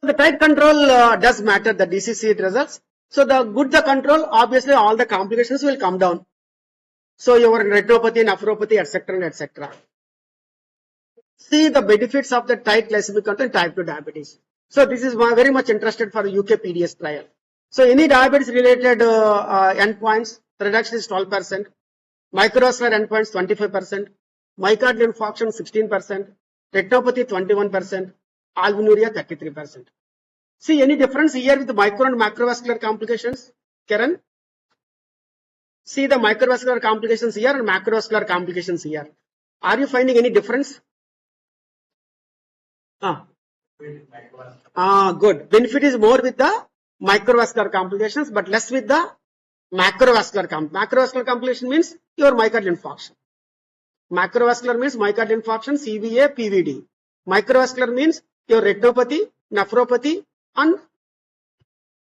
The tight control does matter, the DCC results. So the good the control, obviously all the complications will come down. So your retinopathy, nephropathy, etc. etc. See the benefits of the tight glycemic control in type 2 diabetes. So this is very much interested for the UK PDS trial. So any diabetes related endpoints, the reduction is 12%, microvascular endpoints 25%, myocardial infarction 16%, retinopathy 21%, albuminuria 33%. See any difference here with the micro and macrovascular complications, Karen? See the microvascular complications here and macrovascular complications here. Are you finding any difference? Good. Benefit is more with the microvascular complications, but less with the macrovascular complications. Macrovascular complication means your myocardial infarction. Macrovascular means myocardial infarction, CVA, PVD. Microvascular means your retinopathy, nephropathy, and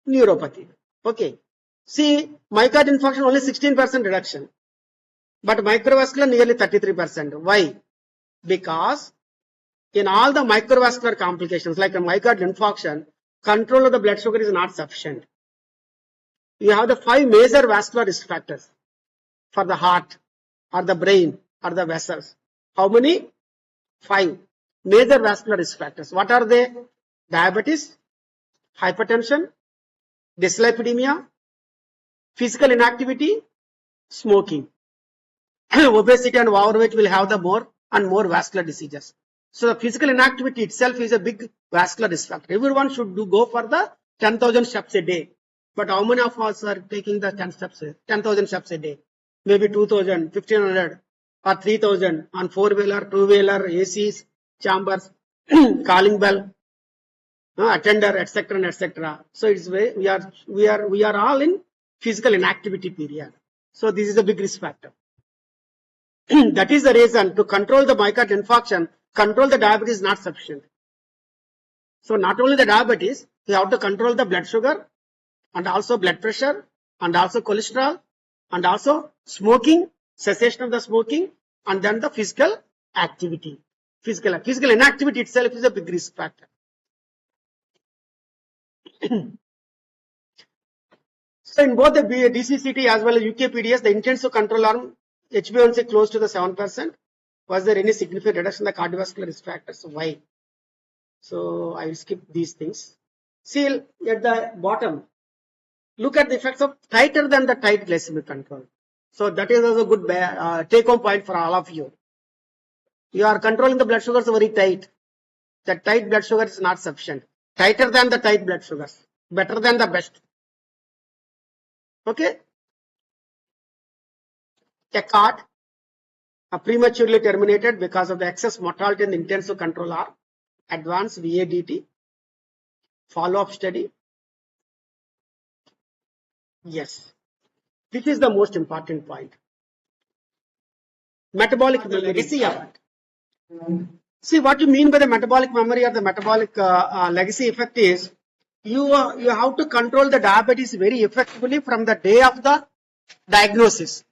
neuropathy. Okay. See, myocardial infarction only 16% reduction, but microvascular nearly 33%. Why? Because in all the microvascular complications like a myocardial infarction, control of the blood sugar is not sufficient. You have the 5 major vascular risk factors for the heart or the brain or the vessels. How many? 5 major vascular risk factors. What are they? Diabetes, hypertension, dyslipidemia, physical inactivity, smoking. Obesity and overweight will have the more and more vascular diseases. So the physical inactivity itself is a big vascular risk factor. Everyone should go for the 10,000 steps a day. But how many of us are taking the 10,000 steps a day? Maybe 2,000, 1,500 or 3,000 on 4-wheeler, 2-wheeler, ACs, chambers, calling bell, attender, etc. etc. So it's we are all in physical inactivity period. So this is a big risk factor. That is the reason to control the myocardial infarction, control the diabetes is not sufficient. So not only the diabetes, you have to control the blood sugar and also blood pressure and also cholesterol and also smoking, cessation of the smoking, and then the physical activity. Physical inactivity itself is a big risk factor. So in both the DCCT as well as UK PDS, the intensive control arm HbA1c close to the 7%. Was there any significant reduction in the cardiovascular risk factors? Why? So I will skip these things. See at the bottom, look at the effects of tighter than the tight glycemic control. So that is also a good take-home point for all of you. You are controlling the blood sugars very tight. The tight blood sugar is not sufficient. Tighter than the tight blood sugars. Better than the best. Okay. A card prematurely terminated because of the excess mortality in the intensive control arm. Advanced VADT. Follow-up study. Yes. This is the most important point. Metabolic legacy of it. See what you mean by the metabolic memory or the metabolic legacy effect is you have to control the diabetes very effectively from the day of the diagnosis.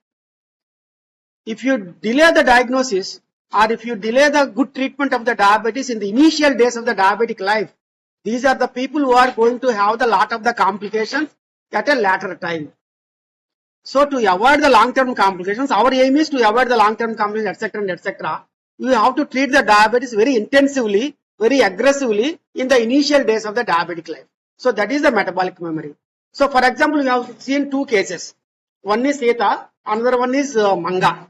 If you delay the diagnosis or if you delay the good treatment of the diabetes in the initial days of the diabetic life, these are the people who are going to have the lot of the complications at a later time. So to avoid the long-term complications, our aim is to avoid the long-term complications, etc. etc. You have to treat the diabetes very intensively, very aggressively in the initial days of the diabetic life. So that is the metabolic memory. So for example, we have seen 2 cases. One is Seta, another one is Manga.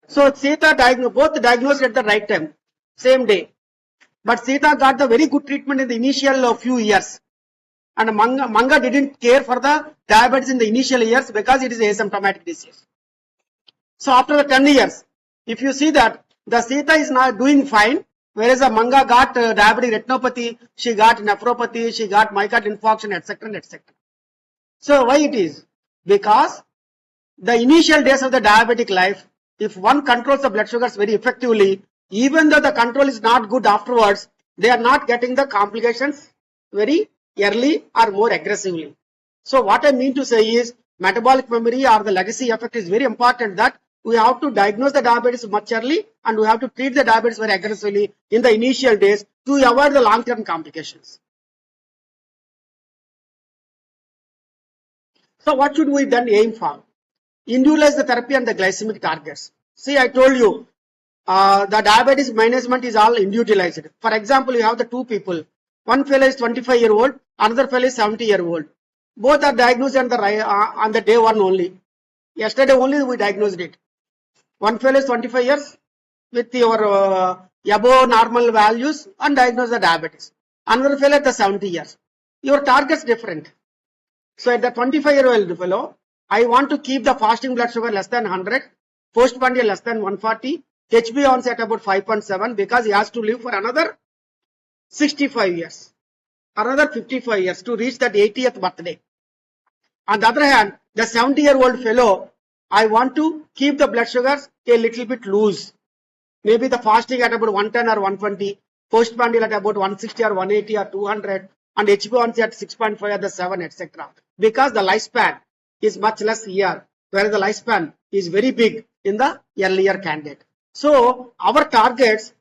So Seta both diagnosed at the right time, same day. But Seta got the very good treatment in the initial few years. And Manga didn't care for the diabetes in the initial years because it is an asymptomatic disease. So after the 10 years, if you see that the Sita is not doing fine, whereas the Manga got diabetic retinopathy, she got nephropathy, she got myocardial infarction, etc. etc. So why it is? Because the initial days of the diabetic life, if one controls the blood sugars very effectively, even though the control is not good afterwards, they are not getting the complications very early or more aggressively. So what I mean to say is metabolic memory or the legacy effect is very important, that we have to diagnose the diabetes much early and we have to treat the diabetes very aggressively in the initial days to avoid the long-term complications. So what should we then aim for? Individualize the therapy and the glycemic targets. See, I told you, the diabetes management is all individualized. For example, you have the two people. One fellow is 25-year-old, another fellow is 70-year-old. Both are diagnosed on the day one only. Yesterday only we diagnosed it. One fellow is 25 years with your above normal values and diagnosed the diabetes. Another fellow at the 70 years. Your target's different. So at the 25-year-old fellow, I want to keep the fasting blood sugar less than 100, postprandial less than 140, HbA1c at about 5.7 because he has to live for another 65 years, another 55 years to reach that 80th birthday. On the other hand, the 70-year-old fellow, I want to keep the blood sugars a little bit loose. Maybe the fasting at about 110 or 120, postprandial at about 160 or 180 or 200, and HbA1c at 6.5 or the 7, etc. Because the lifespan is much less here, whereas the lifespan is very big in the earlier candidate. So our targets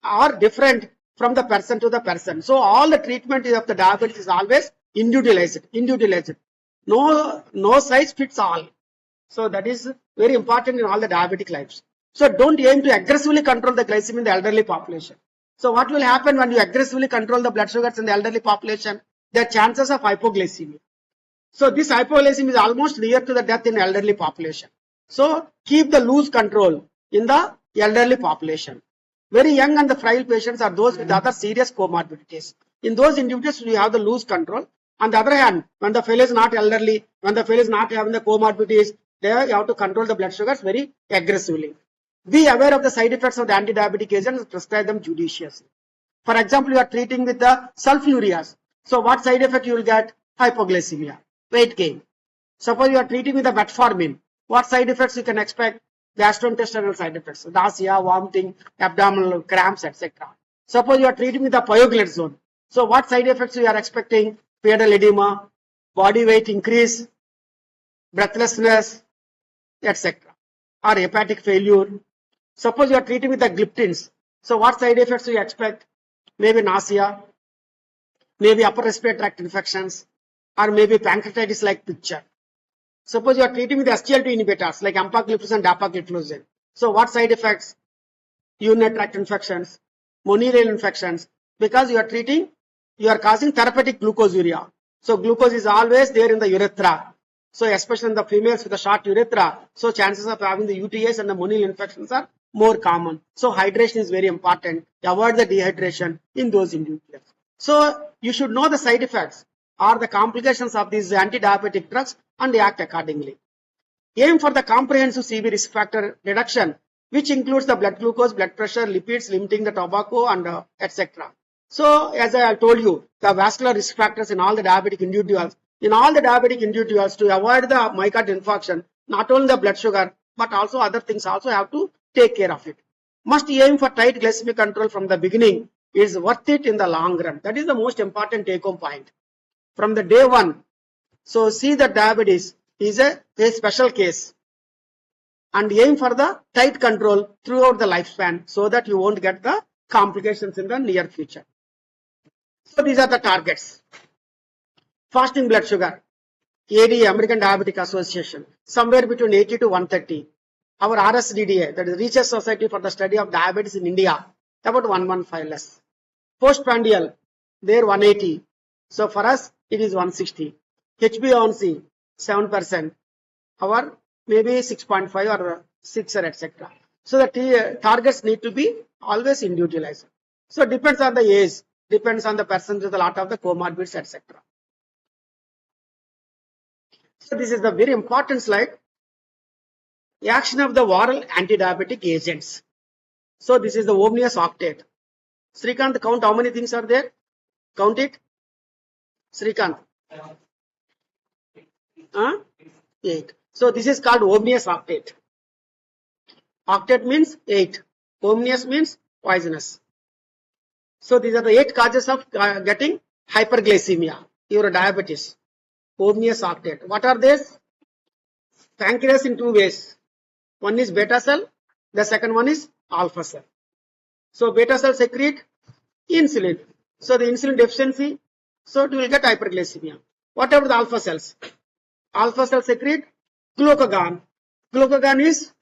are different from the person to the person. So all the treatment of the diabetes is always individualized. No size fits all. So that is very important in all the diabetic lives. So don't aim to aggressively control the glycemia in the elderly population. So what will happen when you aggressively control the blood sugars in the elderly population? There are chances of hypoglycemia. So this hypoglycemia is almost near to the death in elderly population. So keep the loose control in the elderly population. Very young and the frail patients are those with other serious comorbidities. In those individuals, we have the loose control. On the other hand, when the fellow is not elderly, when the fellow is not having the comorbidities, there you have to control the blood sugars very aggressively. Be aware of the side effects of the anti-diabetic agents and prescribe them judiciously. For example, you are treating with the sulfurias. So what side effect you will get? Hypoglycemia, weight gain. Suppose you are treating with the metformin. What side effects you can expect? Gastrointestinal side effects, nausea, vomiting, abdominal cramps, etc. Suppose you are treating with the pioglitazone. So what side effects you are expecting? Pedal edema, body weight increase, breathlessness, etc. Or hepatic failure. Suppose you are treating with the gliptins. So what side effects do you expect? Maybe nausea, maybe upper respiratory tract infections, or maybe pancreatitis like picture. Suppose you are treating with SGLT inhibitors like empagliflozin and dapagliflozin. So what side effects? Urinary tract infections, mononeural infections, because you are causing therapeutic glucosuria. So glucose is always there in the urethra. So especially in the females with a short urethra, so chances of having the UTIs and the mononeural infections are more common. So hydration is very important. Avoid the dehydration in those individuals. So you should know the side effects or the complications of these anti-diabetic drugs and act accordingly. Aim for the comprehensive CV risk factor reduction, which includes the blood glucose, blood pressure, lipids, limiting the tobacco, and etc. So as I have told you, the vascular risk factors in all the diabetic individuals, to avoid the myocardial infarction, not only the blood sugar, but also other things also have to take care of it. Must aim for tight glycemic control from the beginning. Is worth it in the long run. That is the most important take home point. From the day one, so see that diabetes is a special case and aim for the tight control throughout the lifespan so that you won't get the complications in the near future. So these are the targets. Fasting blood sugar, ADA, American Diabetic Association, somewhere between 80 to 130. Our RSDDA, that is Research Society for the Study of Diabetes in India, about 115 less. Postprandial, there 180. So for us, it is 160. HbA1c, 7%. Our maybe 6.5 or 6 or etc. So the targets need to be always individualized. So it depends on the age, depends on the person with a lot of the comorbidities, etc. So this is the very important slide. Action of the oral anti-diabetic agents. So this is the omnious octet. Srikanth, count how many things are there? Count it. Srikanth. 8. So this is called omnious octet. Octet means 8. Omnious means poisonous. So these are the 8 causes of getting hyperglycemia, your diabetes. Omnious octet. What are these? Pancreas in 2 ways. One is beta cell, the second one is alpha cell. So beta cell secrete insulin. So the insulin deficiency, so it will get hyperglycemia. Whatever the alpha cells. Alpha cell secrete glucagon. Glucagon is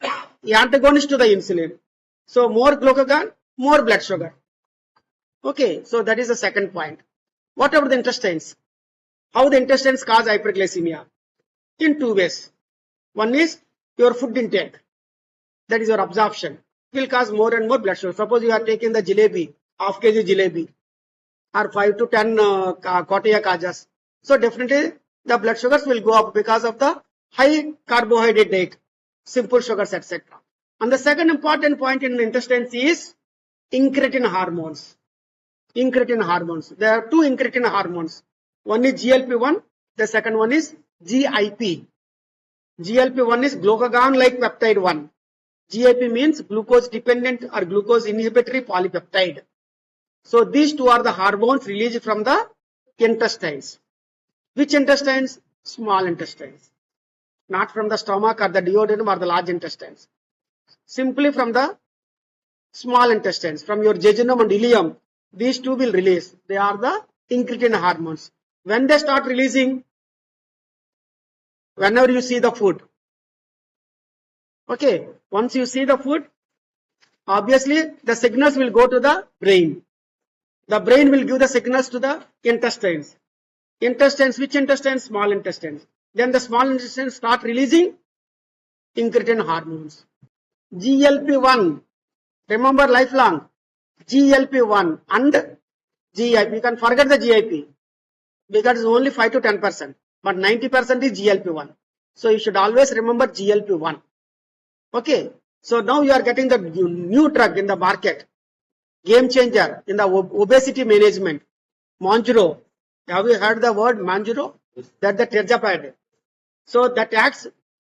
antagonist to the insulin. So more glucagon, more blood sugar. Okay, so that is the second point. What about the intestines? How the intestines cause hyperglycemia? In 2 ways. One is your food intake. That is your absorption. It will cause more and more blood sugar. Suppose you are taking the jalebi, half kg jalebi, or 5 to 10 kotiya kajas. So definitely the blood sugars will go up because of the high carbohydrate diet, simple sugars, etc. And the second important point in the intestines is incretin hormones. Incretin hormones. There are 2 incretin hormones. One is GLP-1, the second one is GIP. GLP-1 is glucagon-like peptide 1. GIP means glucose dependent or glucose inhibitory polypeptide. So these 2 are the hormones released from the intestines. Which intestines? Small intestines. Not from the stomach or the duodenum or the large intestines. Simply from the small intestines, from your jejunum and ileum. These 2 will release. They are the incretin hormones. When they start releasing, whenever you see the food. Okay, once you see the food, obviously the signals will go to the brain. The brain will give the signals to the intestines. Intestines, which intestines? Small intestines. Then the small intestines start releasing incretin hormones. GLP-1, remember lifelong, GLP-1 and GIP. You can forget the GIP because it's only 5 to 10%, but 90% is GLP-1. So you should always remember GLP-1. Okay, so now you are getting the new drug in the market, game changer in the obesity management, Mounjaro. Have you heard the word Mounjaro? That's the tirzepatide. So that acts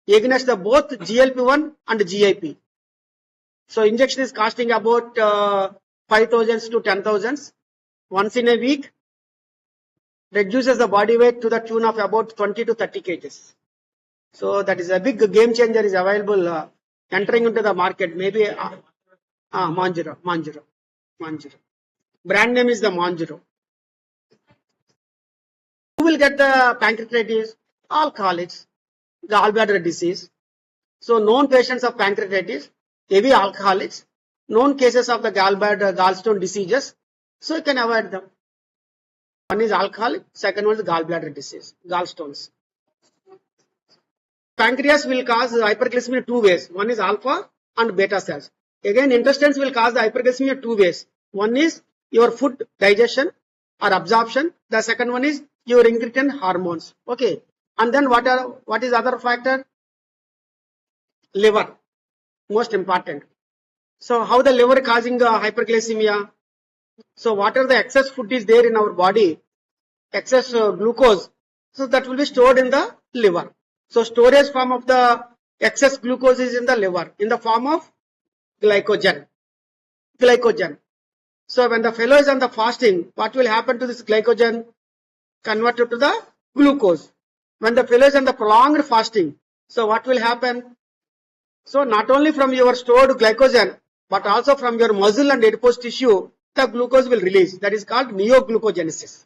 against the both GLP-1 and GIP. So injection is costing about 5,000 to 10,000 once in a week. Reduces the body weight to the tune of about 20 to 30 kgs. So that is a big game changer is available entering into the market. Maybe Mounjaro. Brand name is the Mounjaro. Who will get the pancreatitis? Alcoholics, gallbladder disease. So known patients of pancreatitis, heavy alcoholics, known cases of the gallstone diseases. So you can avoid them. One is alcoholic, second one is gallbladder disease, gallstones. Pancreas will cause hyperglycemia 2 ways. One is alpha and beta cells. Again, intestines will cause the hyperglycemia 2 ways. One is your food digestion or absorption. The second one is your incretin hormones. Okay. And then what is other factor? Liver. Most important. So how the liver causing hyperglycemia? So whatever the excess food is there in our body, excess glucose, so that will be stored in the liver. So storage form of the excess glucose is in the liver in the form of glycogen. So when the fellow is on the fasting, what will happen to this glycogen? Converted to the glucose. When the fellow is on the prolonged fasting, so what will happen? So not only from your stored glycogen, but also from your muscle and adipose tissue, the glucose will release. That is called neoglucogenesis.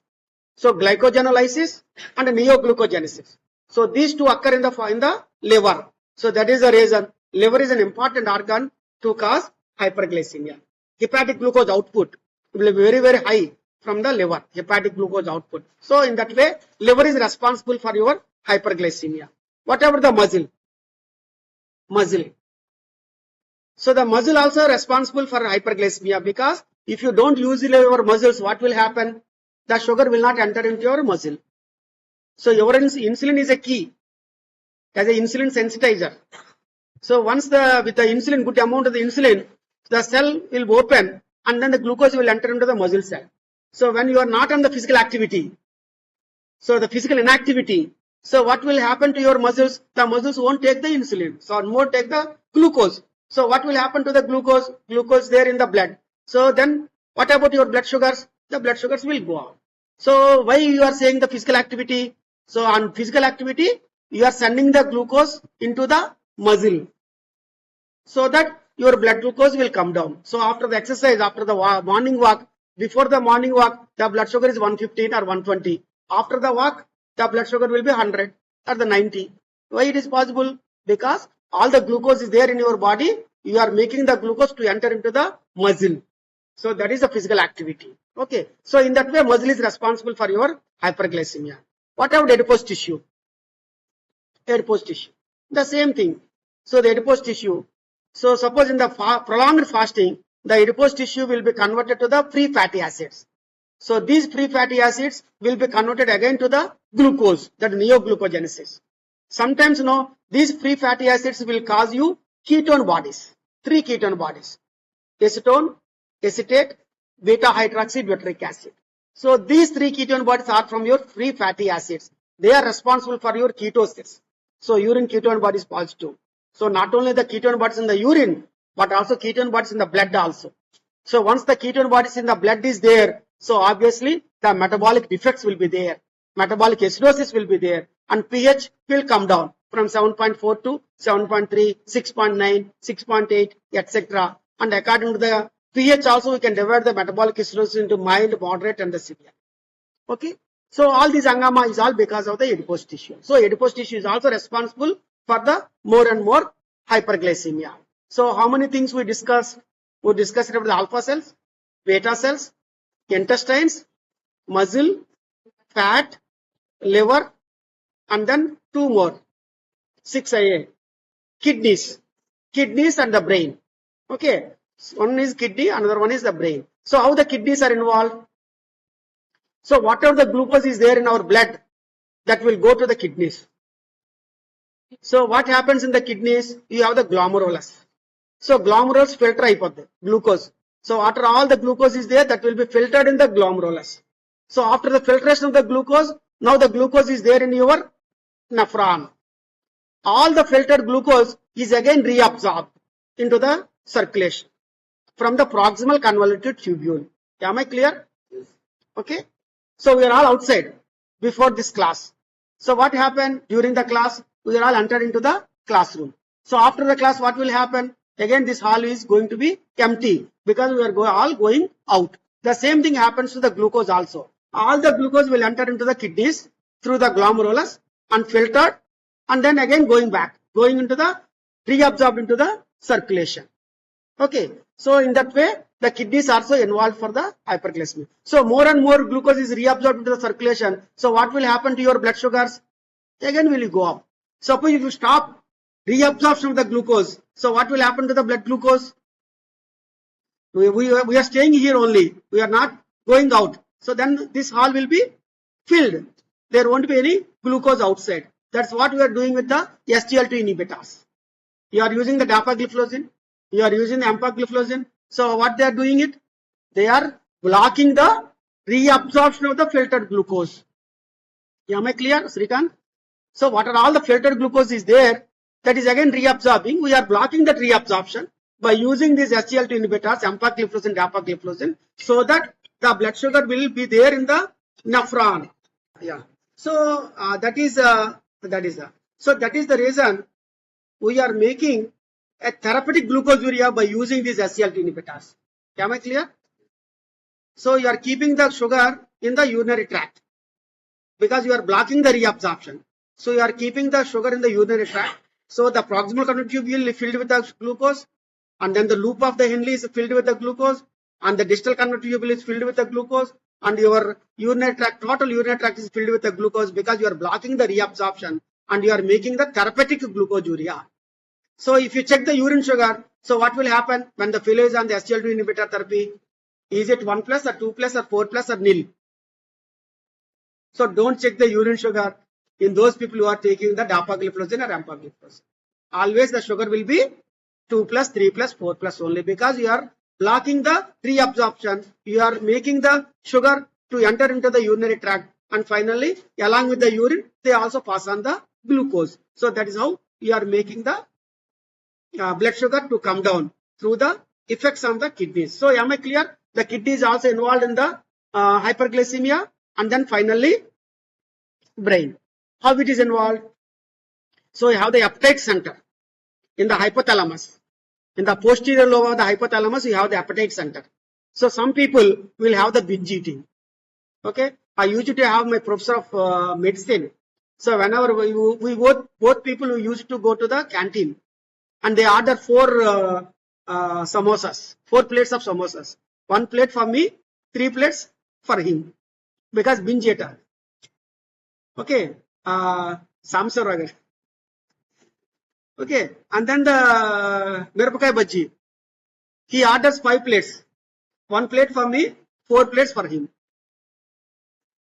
So glycogenolysis and neoglucogenesis. So these 2 occur in the liver. So that is the reason liver is an important organ to cause hyperglycemia. Hepatic glucose output will be very, very high from the liver, hepatic glucose output. So in that way, liver is responsible for your hyperglycemia. Whatever the muscle. So the muscle also responsible for hyperglycemia because if you don't use your muscles, what will happen? The sugar will not enter into your muscle. So your insulin is a key as an insulin sensitizer. So once with the insulin, good amount of the insulin, the cell will open and then the glucose will enter into the muscle cell. So when you are not on the physical activity, so the physical inactivity, so what will happen to your muscles? The muscles won't take the insulin, so won't take the glucose. So what will happen to the glucose? Glucose there in the blood. So then what about your blood sugars? The blood sugars will go up. So why you are saying the physical activity? So on physical activity, you are sending the glucose into the muscle so that your blood glucose will come down. So after the exercise, after the morning walk, before the morning walk, the blood sugar is 115 or 120. After the walk, the blood sugar will be 100 or the 90. Why it is possible? Because all the glucose is there in your body. You are making the glucose to enter into the muscle. So that is the physical activity. Okay. So in that way, muscle is responsible for your hyperglycemia. What about adipose tissue? Adipose tissue. The same thing. So the adipose tissue. So suppose in the prolonged fasting, the adipose tissue will be converted to the free fatty acids. So these free fatty acids will be converted again to the glucose, that neoglucogenesis. Sometimes these free fatty acids will cause you ketone bodies, 3 ketone bodies: acetone, acetate, beta hydroxybutyric acid. So these 3 ketone bodies are from your free fatty acids. They are responsible for your ketosis. So urine ketone bodies positive. So not only the ketone bodies in the urine, but also ketone bodies in the blood also. So once the ketone bodies in the blood is there, so obviously the metabolic defects will be there. Metabolic acidosis will be there and pH will come down from 7.4 to 7.3, 6.9, 6.8, etc. And according to the pH also we can divide the metabolic acidosis into mild, moderate and the severe. Okay. So all these hangama is all because of the adipose tissue. So adipose tissue is also responsible for the more and more hyperglycemia. So how many things we discussed? We discussed about the alpha cells, beta cells, intestines, muscle, fat, liver, and then 2 more, 6IA, kidneys and the brain. Okay, one is kidney, another one is the brain. So how the kidneys are involved? So whatever the glucose is there in our blood, that will go to the kidneys. So what happens in the kidneys? You have the glomerulus. So glomerulus filter అయిపోద్ది glucose. So after all the glucose is there, that will be filtered in the glomerulus. So after the filtration of the glucose, now the glucose is there in your nephron. All the filtered glucose is again reabsorbed into the circulation from the proximal convoluted tubule. Am I clear? Yes. Okay. So we are all outside before this class. So what happened during the class? We are all entered into the classroom. So after the class, what will happen? Again, this hall is going to be empty because we are all going out. The same thing happens to the glucose also. All the glucose will enter into the kidneys through the glomerulus and filtered, and then again going into the reabsorbed into the circulation. Okay. So in that way, the kidneys are also involved for the hyperglycemia. So more and more glucose is reabsorbed into the circulation. So what will happen to your blood sugars? Again will go up. Suppose if you stop reabsorption of the glucose, so what will happen to the blood glucose? We are staying here only. We are not going out. So then this hall will be filled. There won't be any glucose outside. That's what we are doing with the SGLT inhibitors. You are using the dapagliflozin. You are using the empagliflozin. So what they are doing it? They are blocking the reabsorption of the filtered glucose. Am I clear, Srikant? So what are all the filtered glucose is there? That is again reabsorbing. We are blocking that reabsorption by using these SGLT inhibitors, empagliflozin, dapagliflozin, so that the blood sugar will be there in the nephron. Yeah. So that is the reason we are making a therapeutic glucosuria by using these SGLT inhibitors. Am I clear? So you are keeping the sugar in the urinary tract because you are blocking the reabsorption. So you are keeping the sugar in the urinary tract. So the proximal convoluted tubule is filled with the glucose, and then the loop of the Henle is filled with the glucose, and the distal convoluted tubule is filled with the glucose, and your urinary tract, total urinary tract is filled with the glucose because you are blocking the reabsorption and you are making the therapeutic glucosuria. So if you check the urine sugar, so what will happen when the fellow is on the SGLT inhibitor therapy? Is it 1+ or 2+ or 4+ or nil? So don't check the urine sugar in those people who are taking the dapagliflozin or empagliflozin. always the sugar will be 2 plus, 3 plus, 4 plus only, because you are blocking the reabsorption. You are making the sugar to enter into the urinary tract, and finally along with the urine they also pass on the glucose. So that is how you are making the blood sugar to come down through the effects on the kidneys. So am I clear? The kidney is also involved in the hyperglycemia, and then finally brain. How it is involved? So you have the appetite center in the hypothalamus. In the posterior lobe of the hypothalamus, you have the appetite center. So some people will have the binge eating. Okay, I used to have my professor of medicine. So whenever we both people who used to go to the canteen, and they order 4 samosas, 4 plates of samosas. 1 plate for me, 3 plates for him, because binge eater. Okay, Samsar Ragar. Okay, and then the Mirapakai Bhaji. He orders 5 plates. 1 plate for me, 4 plates for him.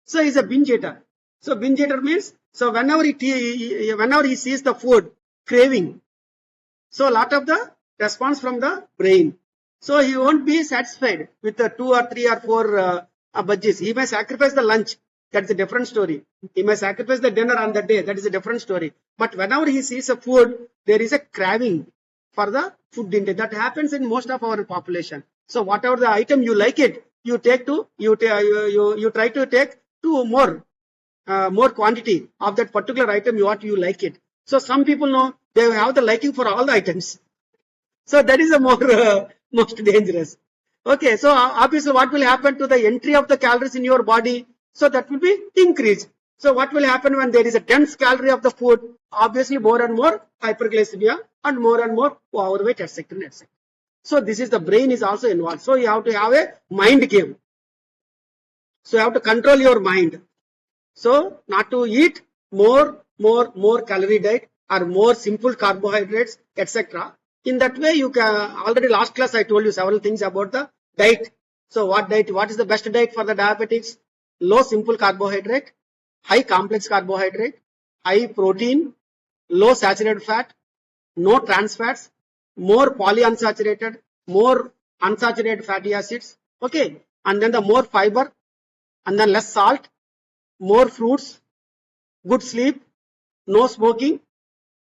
So he's a binge eater. So binge eater means, so whenever he sees the food, craving. So a lot of the response from the brain. So he won't be satisfied with the 2 or 3 or 4 bhajis. He may sacrifice the lunch. That's a different story. He may sacrifice the dinner on that day. That is a different story. But whenever he sees a food, there is a craving for the food intake. That happens in most of our population. So whatever the item you like it, you take to you try to take to more quantity of that particular item what you like it. So some people know they have the liking for all the items. So that is a more most dangerous. Okay, so obviously what will happen to the entry of the calories in your body? So that will be increased. So what will happen when there is a dense calorie of the food? Obviously more and more hyperglycemia and more overweight, etc., etc. So this is the brain is also involved. So you have to have a mind game. So you have to control your mind. So not to eat more calorie diet or more simple carbohydrates, etc. In that way, you can, already last class I told you several things about the diet. So what diet? What is the best diet for the diabetics? Low simple carbohydrate, high complex carbohydrate, high protein, low saturated fat, no trans fats, more polyunsaturated, more unsaturated fatty acids. Okay, and then the more fiber, and then less salt, more fruits, good sleep, no smoking,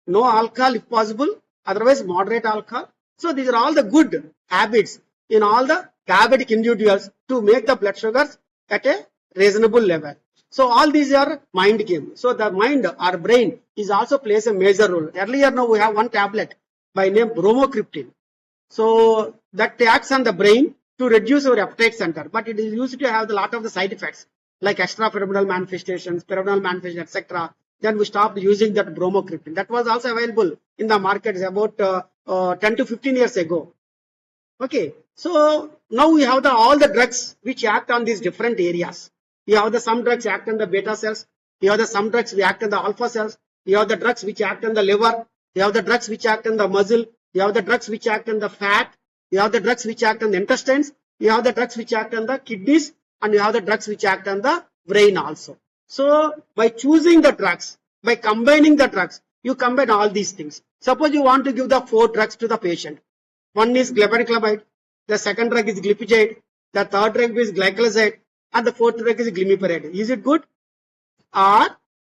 no alcohol if possible, otherwise moderate alcohol. So these are all the good habits in all the diabetic individuals to make the blood sugars at a reasonable level. So all these are mind game. So the mind, our brain, is also plays a major role. Earlier now we have one tablet by name bromocriptine. So that acts on the brain to reduce our appetite center, but it is used to have a lot of the side effects like extrapyramidal manifestations, pyramidal manifestations, etc. Then we stopped using that bromocriptine. That was also available in the markets about 10 to 15 years ago. Okay, so now we have all the drugs which act on these different areas. You have some drugs act on the beta cells. You have some drugs which act on the alpha cells. You have the drugs which act on the liver. You have the drugs which act on the muscle. You have the drugs which act on the fat. You have the drugs which act on the intestines. You have the drugs which act on the kidneys, and you have the drugs which act on the brain also. So by choosing the drugs, by combining the drugs, you combine all these things. Suppose you want to give the 4 drugs to the patient. One is glibenclamide, the second drug is glipizide, the third drug is glycoside, and the fourth drug is glimepiride. Is it good? Or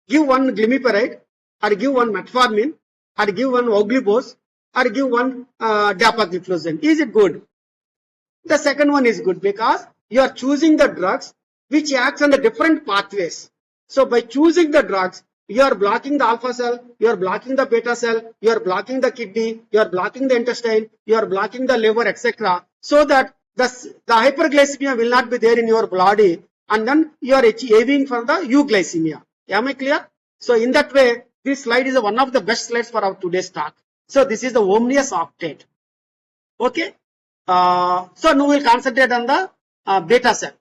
give one glimepiride, or give one metformin, or give one oglibose, or give one dapagliflozin. Is it good? The second one is good because you are choosing the drugs which acts on the different pathways. So by choosing the drugs, you are blocking the alpha cell, you are blocking the beta cell, you are blocking the kidney, you are blocking the intestine, you are blocking the liver, etc. So that the hyperglycemia will not be there in your body, and then you are aiming for the euglycemia. Am I clear? So in that way, this slide is one of the best slides for our today's talk. So this is the omnious octet. Okay. So now we will concentrate on the beta cell.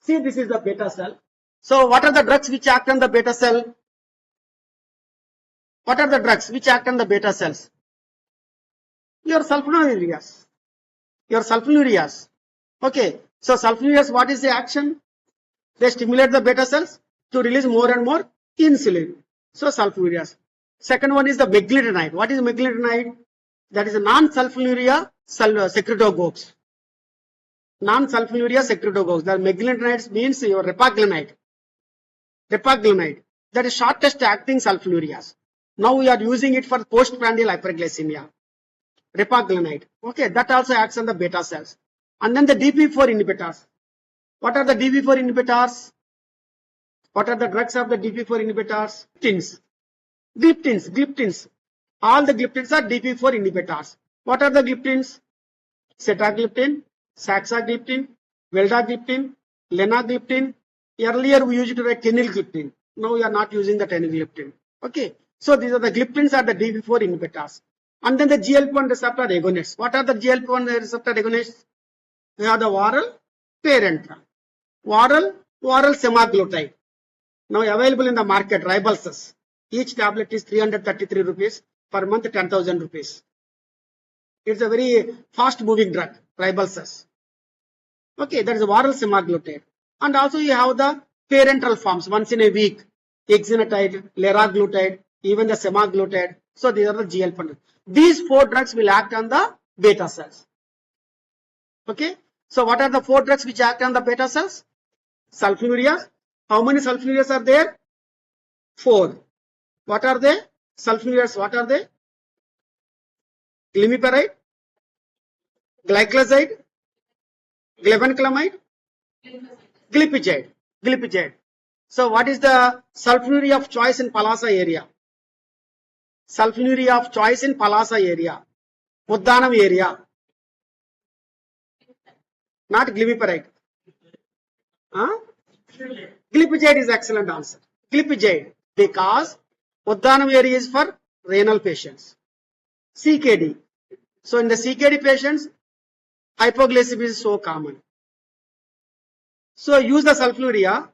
See, this is the beta cell. So what are the drugs which act on the beta cell? What are the drugs which act on the beta cells? Your sulfonylureas. Your sulfonylureas. Okay. So sulfonylureas, what is the action? They stimulate the beta cells to release more and more insulin. So sulfonylureas. Second one is the meglitinide. What is meglitinide? That is a non-sulfonylurea secretogogues. Non-sulfonylurea secretogogues. The meglitinides means your repaglinide. Repaglinide. That is shortest acting sulfonylureas. Now we are using it for postprandial hyperglycemia. Repaglinide. Okay, that also acts on the beta cells. And then the DP4 inhibitors. What are the DP4 inhibitors? What are the drugs of the DP4 inhibitors? Gliptins. All the gliptins are DP4 inhibitors. What are the gliptins? Sitagliptin, saxagliptin, veldagliptin, lenagliptin. Earlier we used to write teneligliptin. Now we are not using the teneligliptin. Okay. So these are the gliptins are the DP4 inhibitors. And then the GLP-1 receptor agonists. What are the GLP-1 receptor agonists? We have the oral parenteral. Oral semaglutide. Now available in the market, Rybelsus. Each tablet is 333 rupees per month, 10,000 rupees. It's a very fast moving drug, Rybelsus. Okay, that is oral semaglutide. And also you have the parenteral forms once in a week, exenatide, liraglutide, even the semaglutide. So these are the GLP-1. These four drugs will act on the beta cells. Okay. So what are the four drugs which act on the beta cells? Sulfonylureas. How many sulfonylureas are there? 4. What are they? Sulfonylureas, what are they? Glimepiride, glycoside, glibenclamide, glipizide. So what is the sulfonylurea of choice in Palasa area? Sulfonylurea of choice in Palasa area. Uddanam area. Not glimepiride. Huh? Glipizide is excellent answer. Glipizide, because Uddanam area is for renal patients. CKD. So in the CKD patients, hypoglycemia is so common. So use the sulfonylurea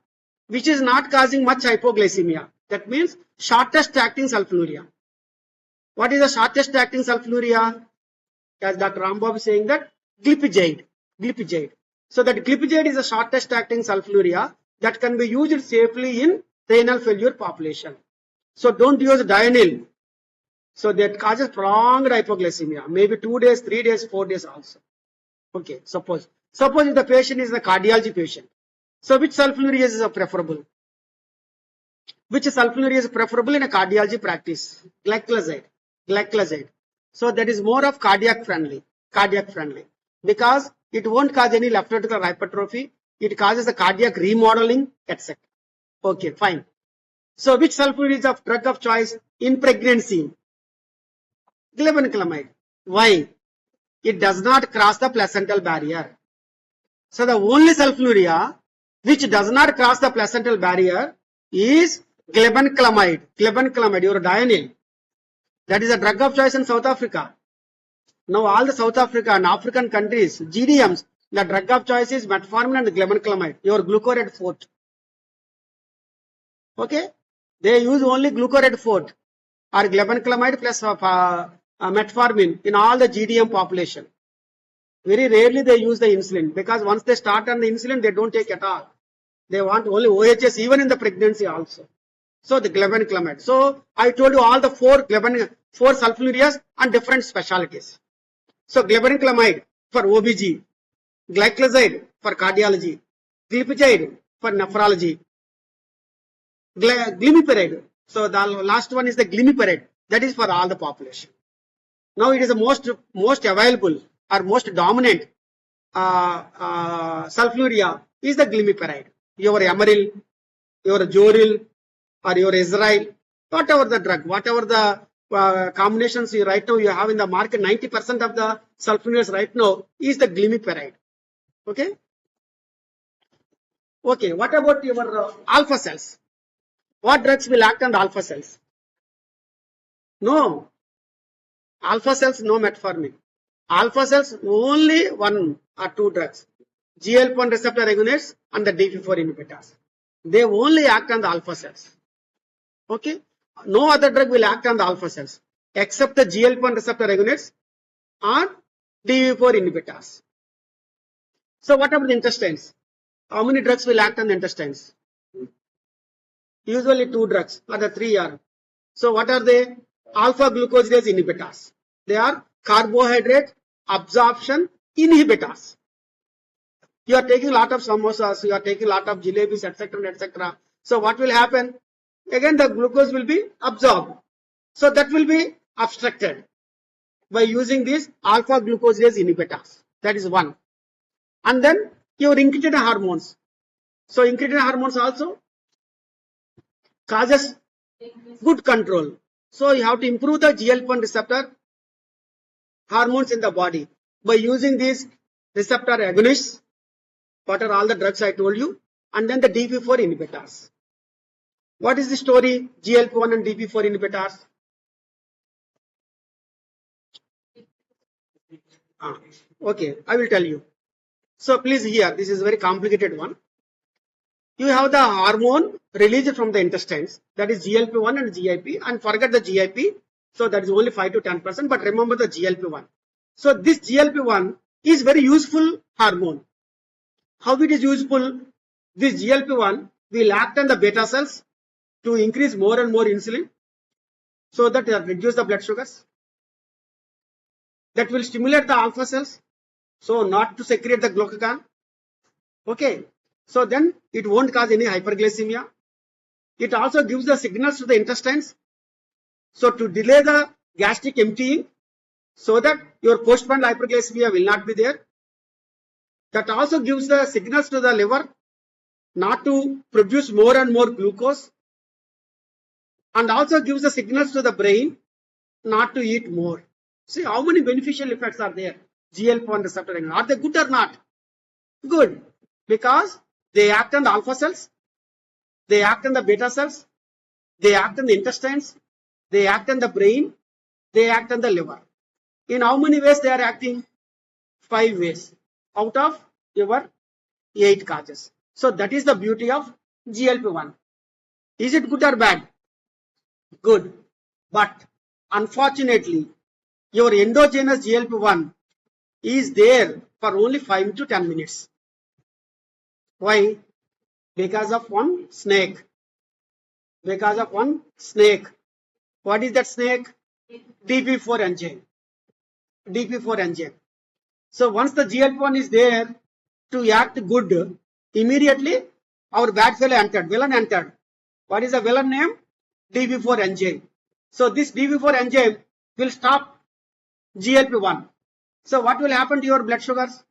which is not causing much hypoglycemia. That means shortest acting sulfonylurea. What is the shortest acting sulfonylurea? As Dr. Rambab is saying that glipizide. So that glipizide is the shortest acting sulfonylurea that can be used safely in renal failure population. So don't use dianyl. So that causes prolonged hypoglycemia, maybe 2 days, 3 days, 4 days also. Okay, suppose if the patient is a cardiology patient. So which sulfonylurea is preferable? Which sulfonylurea is preferable in a cardiology practice? Glycoside. So that is more of cardiac friendly. Because it won't cause any left ventricular hypertrophy. It causes the cardiac remodeling, etc. Okay, fine. So which sulfonylurea is of drug of choice in pregnancy? Glibenclamide. Why? It does not cross the placental barrier. So the only sulfonylurea which does not cross the placental barrier is glibenclamide, your dianyl. That is a drug of choice in South Africa. Now all the South Africa and African countries, GDMs, the drug of choice is metformin and glibenclamide, your glucored forte. Okay? They use only glucored forte or glibenclamide plus metformin in all the GDM population. Very rarely they use the insulin, because once they start on the insulin, they don't take at all. They want only OHS even in the pregnancy also. So the glibenclamide. So I told you all the four sulfonylureas and different specialties. So glibenclamide for OBG, glycoside for cardiology, glipizide for nephrology, glimepiride. So the last one is the glimepiride. That is for all the population. Now it is the most available or most dominant sulfonylurea is the glimepiride. Your Emeril, your Joril, or your Israel, whatever the drug, whatever the combinations you right now you have in the market, 90% of the sulfonylureas right now is the glimepiride. Okay. Okay. What about your alpha cells? What drugs will act on the alpha cells? No. Alpha cells, no metformin. Alpha cells, only 1 or 2 drugs. GLP-1 receptor agonists and the DP4 inhibitors. They only act on the alpha cells. Okay. No other drug will act on the alpha cells except the GLP-1 receptor agonists or DP4 inhibitors. So what about the intestines? How many drugs will act on the intestines? Usually 2 drugs or the 3 are So what are they? Alpha glucosidase inhibitors. They are carbohydrate absorption inhibitors. You are taking a lot of samosas, you are taking a lot of jalebis, etc., etc. So what will happen? Again, the glucose will be absorbed. So that will be obstructed by using these alpha glucosidase inhibitors. That is one. And then your incretin hormones. So incretin hormones also causes good control. So you have to improve the GLP-1 receptor hormones in the body by using these receptor agonists. What are all the drugs I told you? And then the DP4 inhibitors. What is the story? GLP-1 and DP4 inhibitors. Okay, I will tell you. So please hear, this is a very complicated one. You have the hormone released from the intestines, that is GLP-1 and GIP, and forget the GIP. So that is only 5 to 10%, but remember the GLP-1. So this GLP-1 is very useful hormone. How it is useful? This GLP-1 will act on the beta cells to increase more and more insulin, so that reduce the blood sugars. That will stimulate the alpha cells, so not to secrete the glucagon. Okay, so then it won't cause any hyperglycemia. It also gives the signals to the intestines, so to delay the gastric emptying, so that your postprandial hyperglycemia will not be there. That also gives the signals to the liver not to produce more and more glucose, and also gives the signals to the brain not to eat more. See how many beneficial effects are there. GLP-1 receptor agonist. Are they good or not? Good, because they act on the alpha cells, they act on the beta cells, they act on the intestines, they act on the brain, they act on the liver. In how many ways they are acting? 5 ways out of your 8 causes. So that is the beauty of GLP-1. Is it good or bad? Good. But unfortunately, your endogenous GLP-1 is there for only 5 to 10 minutes. Why? Because of one snake. Because of one snake. What is that snake? DP4 enzyme. DP4 enzyme. So once the GLP-1 is there to act good, immediately our bad fellow entered, villain entered. What is the villain name? DP4 enzyme. So this DP4 enzyme will stop GLP-1. So what will happen to your blood sugars?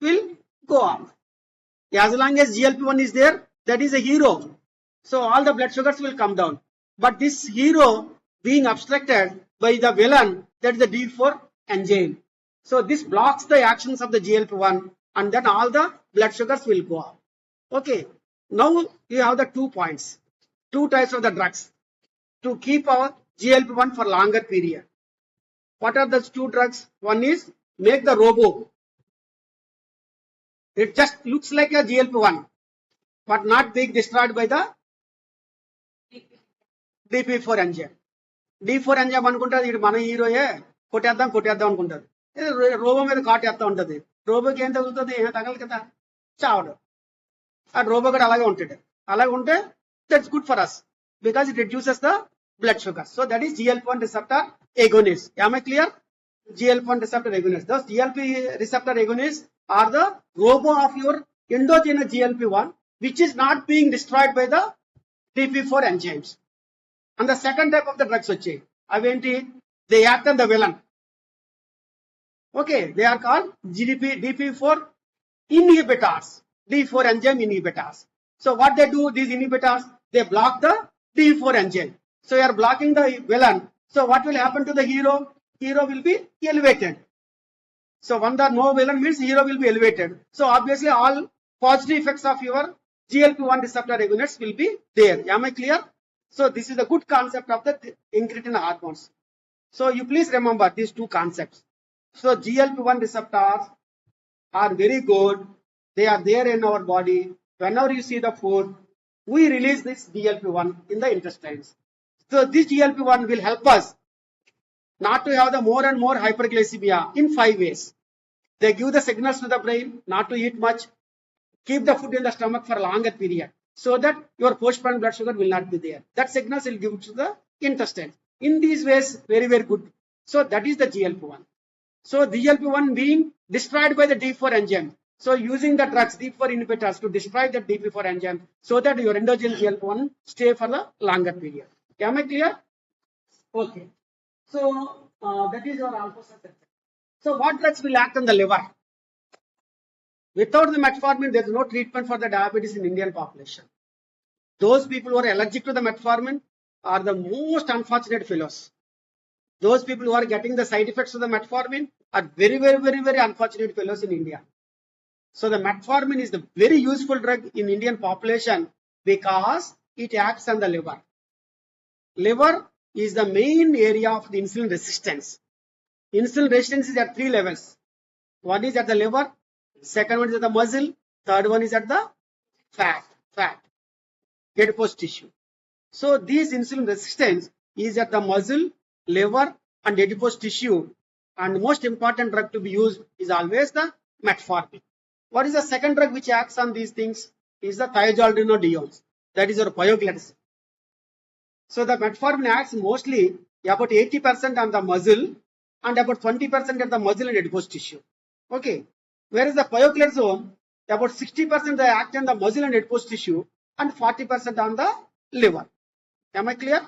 Will go up. As long as GLP-1 is there, that is a hero. So all the blood sugars will come down. But this hero being obstructed by the villain, that is the DP4 enzyme. So this blocks the actions of the GLP-1, and then all the blood sugars will go up. Okay. Now you have the 2 points. 2 types of the drugs to keep our GLP-1 for longer period. What are those 2 drugs? One is make the robo. It just looks like a GLP-1, but not being destroyed by the DP4 enzyme. D4 enzyme అనుకుంటది ఇది మన హీరోయే కొట్టేద్దాం అనుకుంటది. Robo మీద కాటేస్తా ఉంటది. రోబోకి ఏం తగులుతుంది? ఏం తగలదు కదా, చావడు. ఆ రోబో కూడా అలాగే ఉంటాడు. అలాగే ఉంటే that's good for us because it reduces the blood sugar. So that is GLP-1 receptor agonist. Am I clear? GLP-1 receptor agonist. Those GLP receptor agonists are the robo of your endogenous GLP-1, which is not being destroyed by the DP4 enzymes. And the second type of the drugs వచ్చాయి. అవేంటి? They act on the villain. Okay, they are called DP4 inhibitors. D4 enzyme inhibitors. So what they do, these inhibitors, they block the D4 enzyme. So you are blocking the villain. So what will happen to the hero? Hero will be elevated. So when the no villain means hero will be elevated. So obviously all positive effects of your GLP-1 receptor agonists will be there. Am I clear? So this is the good concept of the incretin hormones. So you please remember these 2 concepts. So GLP-1 receptors are very good. They are there in our body. Whenever you see the food, we release this GLP-1 in the intestines. So this GLP-1 will help us not to have the more and more hyperglycemia in 5 ways. They give the signals to the brain not to eat much, keep the food in the stomach for a longer period, so that your postprandial blood sugar will not be there. That signals will give to the intestine. In these ways, very, very good. So that is the GLP-1. So GLP-1 being destroyed by the DP4 enzyme. So using the drugs DP4 inhibitors to destroy the DP4 enzyme so that your endogenous GLP-1 stay for the longer period. Am I clear? Okay. So that is your alpha subset. So what drugs will act on the liver? Without the metformin, there is no treatment for the diabetes in Indian population. Those people who are allergic to the metformin are the most unfortunate fellows. Those people who are getting the side effects of the metformin are very, very, very, very unfortunate fellows in India. So the metformin is the very useful drug in Indian population because it acts on the liver. Liver is the main area of the insulin resistance. Insulin resistance is at 3 levels. One is at the liver, second one is at the muscle, third one is at the fat, adipose tissue. So this insulin resistance is at the muscle, liver and adipose tissue, and most important drug to be used is always the metformin. What is the second drug which acts on these things? Is the thiazolidinediones, that is your pioglitazone. So the metformin acts mostly about 80% on the muscle and about 20% at the muscle and adipose tissue. Okay. Whereas the pioglitazone, about 60% they act on the muscle and adipose tissue and 40% on the liver. Am I clear?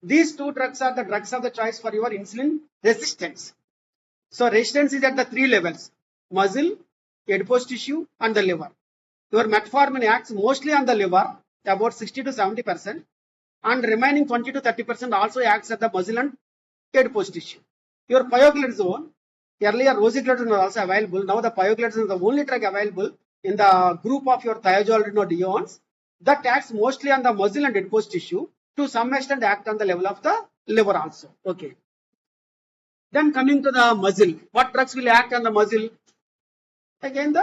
These two drugs are the drugs of the choice for your insulin resistance. So resistance is at the 3 levels: muscle, adipose tissue and the liver. Your metformin acts mostly on the liver, about 60 to 70%, and remaining 20 to 30% also acts at the muscle and adipose tissue. Your pioglitazone, earlier rosiglitazone was also available. Now the pioglitazone is the only drug available in the group of your thiazolidinediones that acts mostly on the muscle and adipose tissue, to some extent act on the level of the liver also. Okay. Then coming to the muscle, what drugs will act on the muscle? Again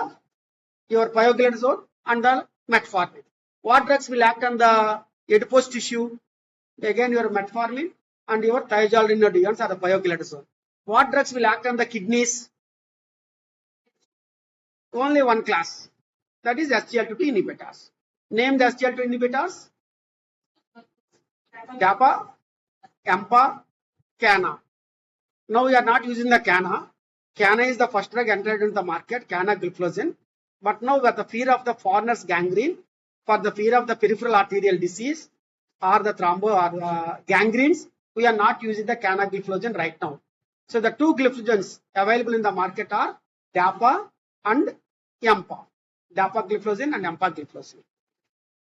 your pioglitazone and the metformin. What drugs will act on the adipose tissue? Again your metformin and your thiazolidinediones or the pioglitazone. What drugs will act on the kidneys? Only one class, that is SGLT2 inhibitors. Name the SGLT2 inhibitors: kappa, AMPA, CANA. Now we are not using the CANA. CANA is the first drug entered into the market, canagliflozin. But now with the fear of the foreigner's gangrene, for the fear of the peripheral arterial disease or the thrombo or gangrenes, we are not using the canagliflozin right now. So the two gliflozins available in the market are DAPA and AMPA. Dapagliflozin and empagliflozin.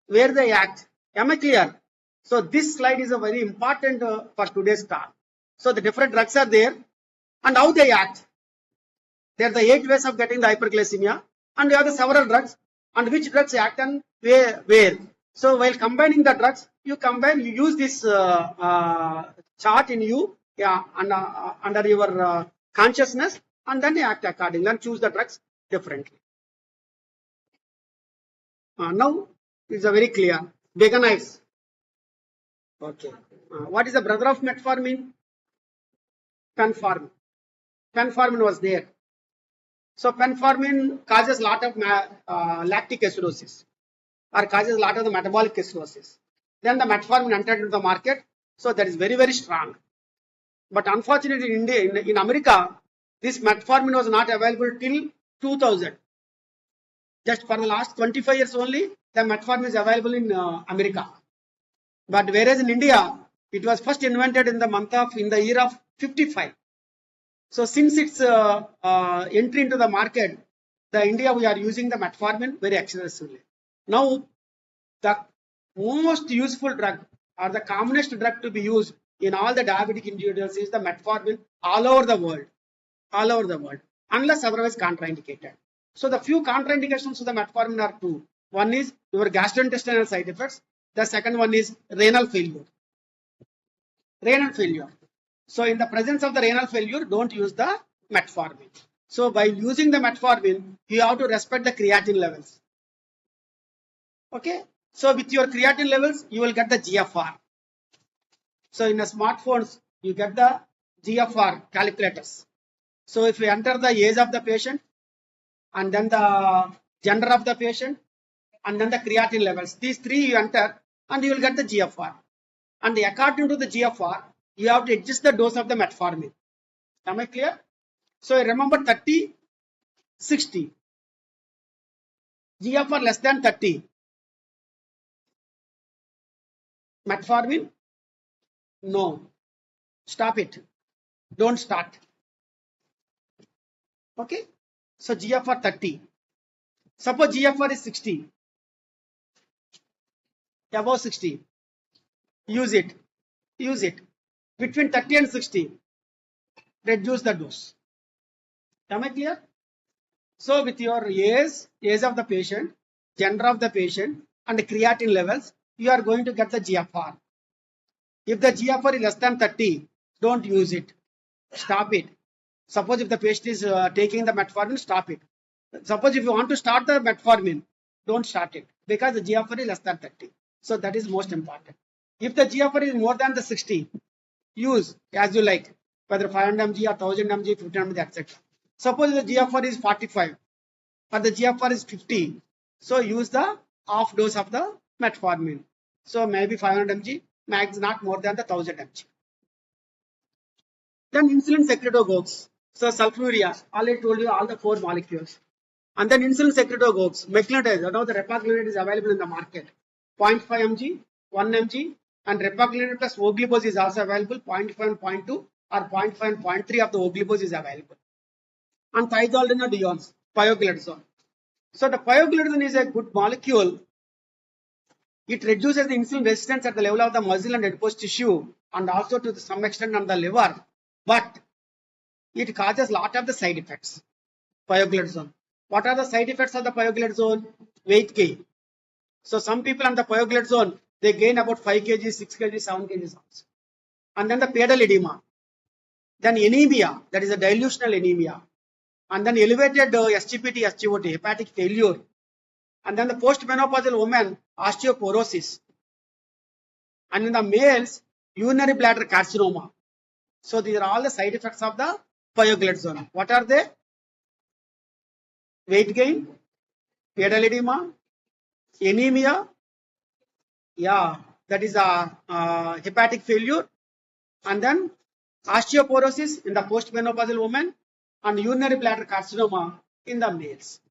Where they act? Am I clear? So this slide is a very important for today's talk. So the different drugs are there and how they act. There are the 8 ways of getting the hyperglycemia, and you have the several drugs and which drugs act and where. So while combining the drugs, you use this chart in you, under your consciousness, and then you act accordingly and choose the drugs differently. Now it's a very clear. Veganize. Okay. What is the brother of metformin? Fenformin. Fenformin was there. So fenformin causes a lot of lactic acidosis, or causes a lot of the metabolic acidosis. Then the metformin entered into the market. So that is very, very strong. But unfortunately in India, in America, this metformin was not available till 2000. Just for the last 25 years only, the metformin is available in America. But whereas in India, it was first invented in the year of 55. So since its entry into the market, the India we are using the metformin very extensively. Now the most useful drug or the commonest drug to be used in all the diabetic individuals is the metformin all over the world, unless otherwise contraindicated. So the few contraindications of the metformin are 2. One is your gastrointestinal side effects. The second one is renal failure. So in the presence of the renal failure, don't use the metformin. So by using the metformin, you have to respect the creatinine levels. Okay. So with your creatinine levels, you will get the GFR. So in the smartphones, you get the GFR calculators. So if you enter the age of the patient, and then the gender of the patient, and then the creatinine levels, these 3 you enter, and you will get the GFR. and according to the GFR, you have to adjust the dose of the metformin. Am I clear? So remember 30, 60. GFR less than 30. Metformin? No. Stop it. Don't start. Okay. So GFR 30. Suppose GFR is 60. Above 60. Use it. Use it. Between 30 and 60. Reduce the dose. Am I clear? So with your age of the patient, gender of the patient, and creatinine levels, you are going to get the GFR. If the GFR is less than 30, don't use it. Stop it. Suppose if the patient is taking the metformin, stop it. Suppose if you want to start the metformin, don't start it because the GFR is less than 30. So that is most important. If the GFR is more than the 60, use as you like, whether 500 mg or 1000 mg, 1500 mg, etc. Suppose the GFR is 45 or the GFR is 50, so use the half dose of the metformin. So maybe 500 mg, max not more than the 1000 mg. Then insulin secretagogues. So sulfonylurea, already told you all the 4 molecules. And then insulin secretagogues, meclonidase, now the repaglinide is available in the market. 0.5 mg, 1 mg, and repaglinide plus O-glucose is also available. 0.5 and 0.2 or 0.5 and 0.3 of the O-glucose is available. And thiazolidinediones, pioglitazone. So the pioglitazone is a good molecule. It reduces the insulin resistance at the level of the muscle and adipose tissue and also to some extent on the liver. But it causes lot of the side effects. Pioglitazone. What are the side effects of the pioglitazone? Weight gain. So some people on the pioglitazone, they gain about 5 kg, 6 kg, 7 kg also. And then the pedal edema. Then anemia, that is a dilutional anemia. And then elevated SGPT, SGOT, hepatic failure. And then the postmenopausal woman, osteoporosis. And in the males, urinary bladder carcinoma. So these are all the side effects of the pioglitazone. What are they? Weight gain, pedal edema, anemia, that is a hepatic failure, and then osteoporosis in the postmenopausal woman, and urinary bladder carcinoma in the males.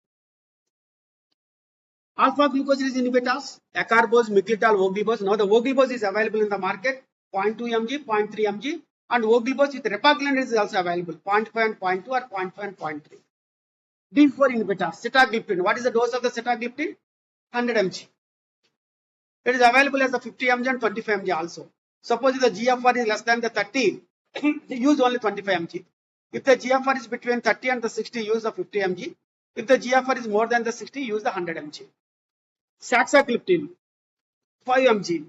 Alpha glucosidase inhibitors, acarbose, miglytal, O-glucose. Now the O-glucose is available in the market, 0.2 mg, 0.3 mg, and O-glucose with repaglinide is also available, 0.5 and 0.2 or 0.5 and 0.3. D4 inhibitor, sitagliptin. What is the dose of the sitagliptin? 100 mg. It is available as the 50 mg and 25 mg also. Suppose if the GFR is less than the 30, use only 25 mg. If the GFR is between 30 and the 60, use the 50 mg. If the GFR is more than the 60, use the 100 mg. Saxagliptin, 5 mg.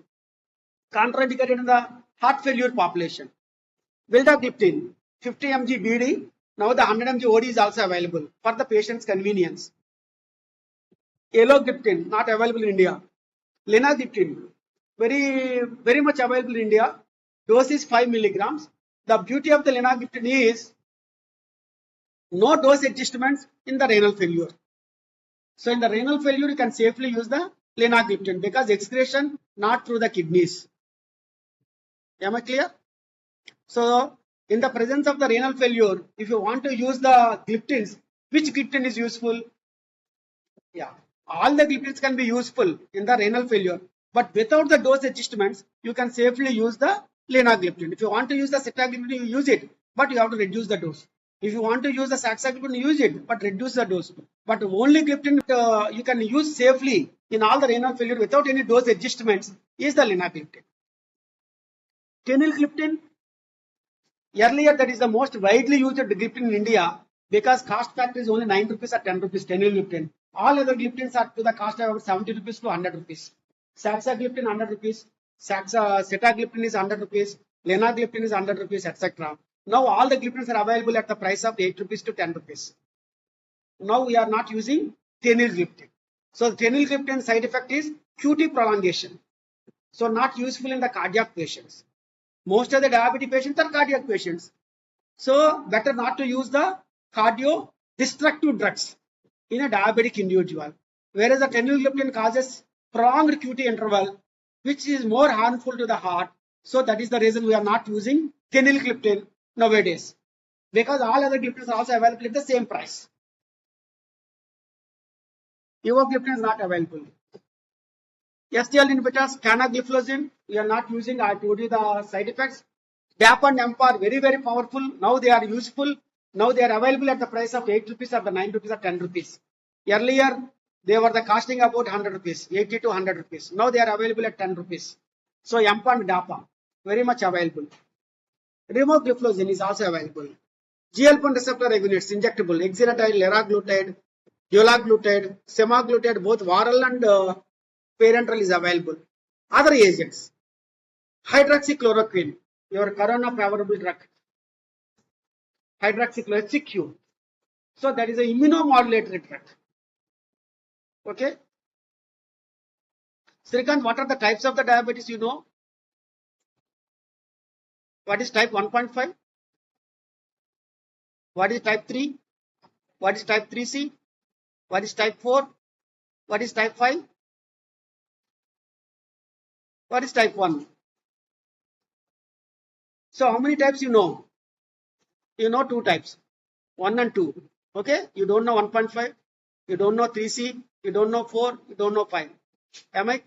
Contraindicated in the heart failure population. Vildagliptin, 50 mg BD. Now the 100 mg OD is also available for the patient's convenience. Alogliptin, not available in India. Linagliptin, very much available in India. Dose is 5 milligrams. The beauty of the linagliptin is no dose adjustments in the renal failure. So in the renal failure, you can safely use the linagliptin because excretion not through the kidneys. Am I clear? So in the presence of the renal failure, if you want to use the gliptins, which gliptin is useful? All the gliptins can be useful in the renal failure, but without the dose adjustments, you can safely use the linagliptin. If you want to use the sitagliptin, you use it, but you have to reduce the dose. If you want to use the saxagliptin, use it, but reduce the dose. But only gliptin you can use safely in all the renal failure without any dose adjustments is the linagliptin. Teneligliptin, earlier that is the most widely used gliptin in India because cost factor is only 9 rupees or 10 rupees, teneligliptin. All other gliptins are to the cost of about 70 rupees to 100 rupees. Saxagliptin 100 rupees, sitagliptin is 100 rupees, linagliptin is 100 rupees, etc. Now all the gliptins are available at the price of 8 rupees to 10 rupees. Now we are not using teneligliptin. So the teneligliptin side effect is QT prolongation. So not useful in the cardiac patients. Most of the diabetic patients are cardiac patients. So better not to use the cardio destructive drugs in a diabetic individual. Whereas the teneligliptin causes prolonged QT interval, which is more harmful to the heart So that is the reason we are not using phenylklyptin nowadays, because all other gliptins are also available at the same price. Evogliptin is not available. STL inhibitors, canagliflozin, we are not using. I told you the side effects. DAP and EMP are very, very powerful. Now they are useful. Now they are available at the price of 8 rupees or the 9 rupees or 10 rupees. Earlier, they were the costing about 100 rupees, 80 to 100 rupees. Now they are available at 10 rupees. So EMP and DAP are very much available. Remogliflozin is also available. GLP-1 receptor agonists, injectable, exenatide, liraglutide, dulaglutide, semaglutide, both oral and parenteral is available. Other agents, hydroxychloroquine, your corona favorable drug, hydroxychloroquine, so that is an immunomodulatory drug. Okay. Srikant, what are the types of the diabetes you know? What is type 1.5? What is type 3? What is type 3C? What is type 4? What is type 5? What is type 1? So how many types you know? You know 2 types, 1 and 2. Okay, you don't know 1.5, you don't know 3C, you don't know 4, you don't know 5. Am I?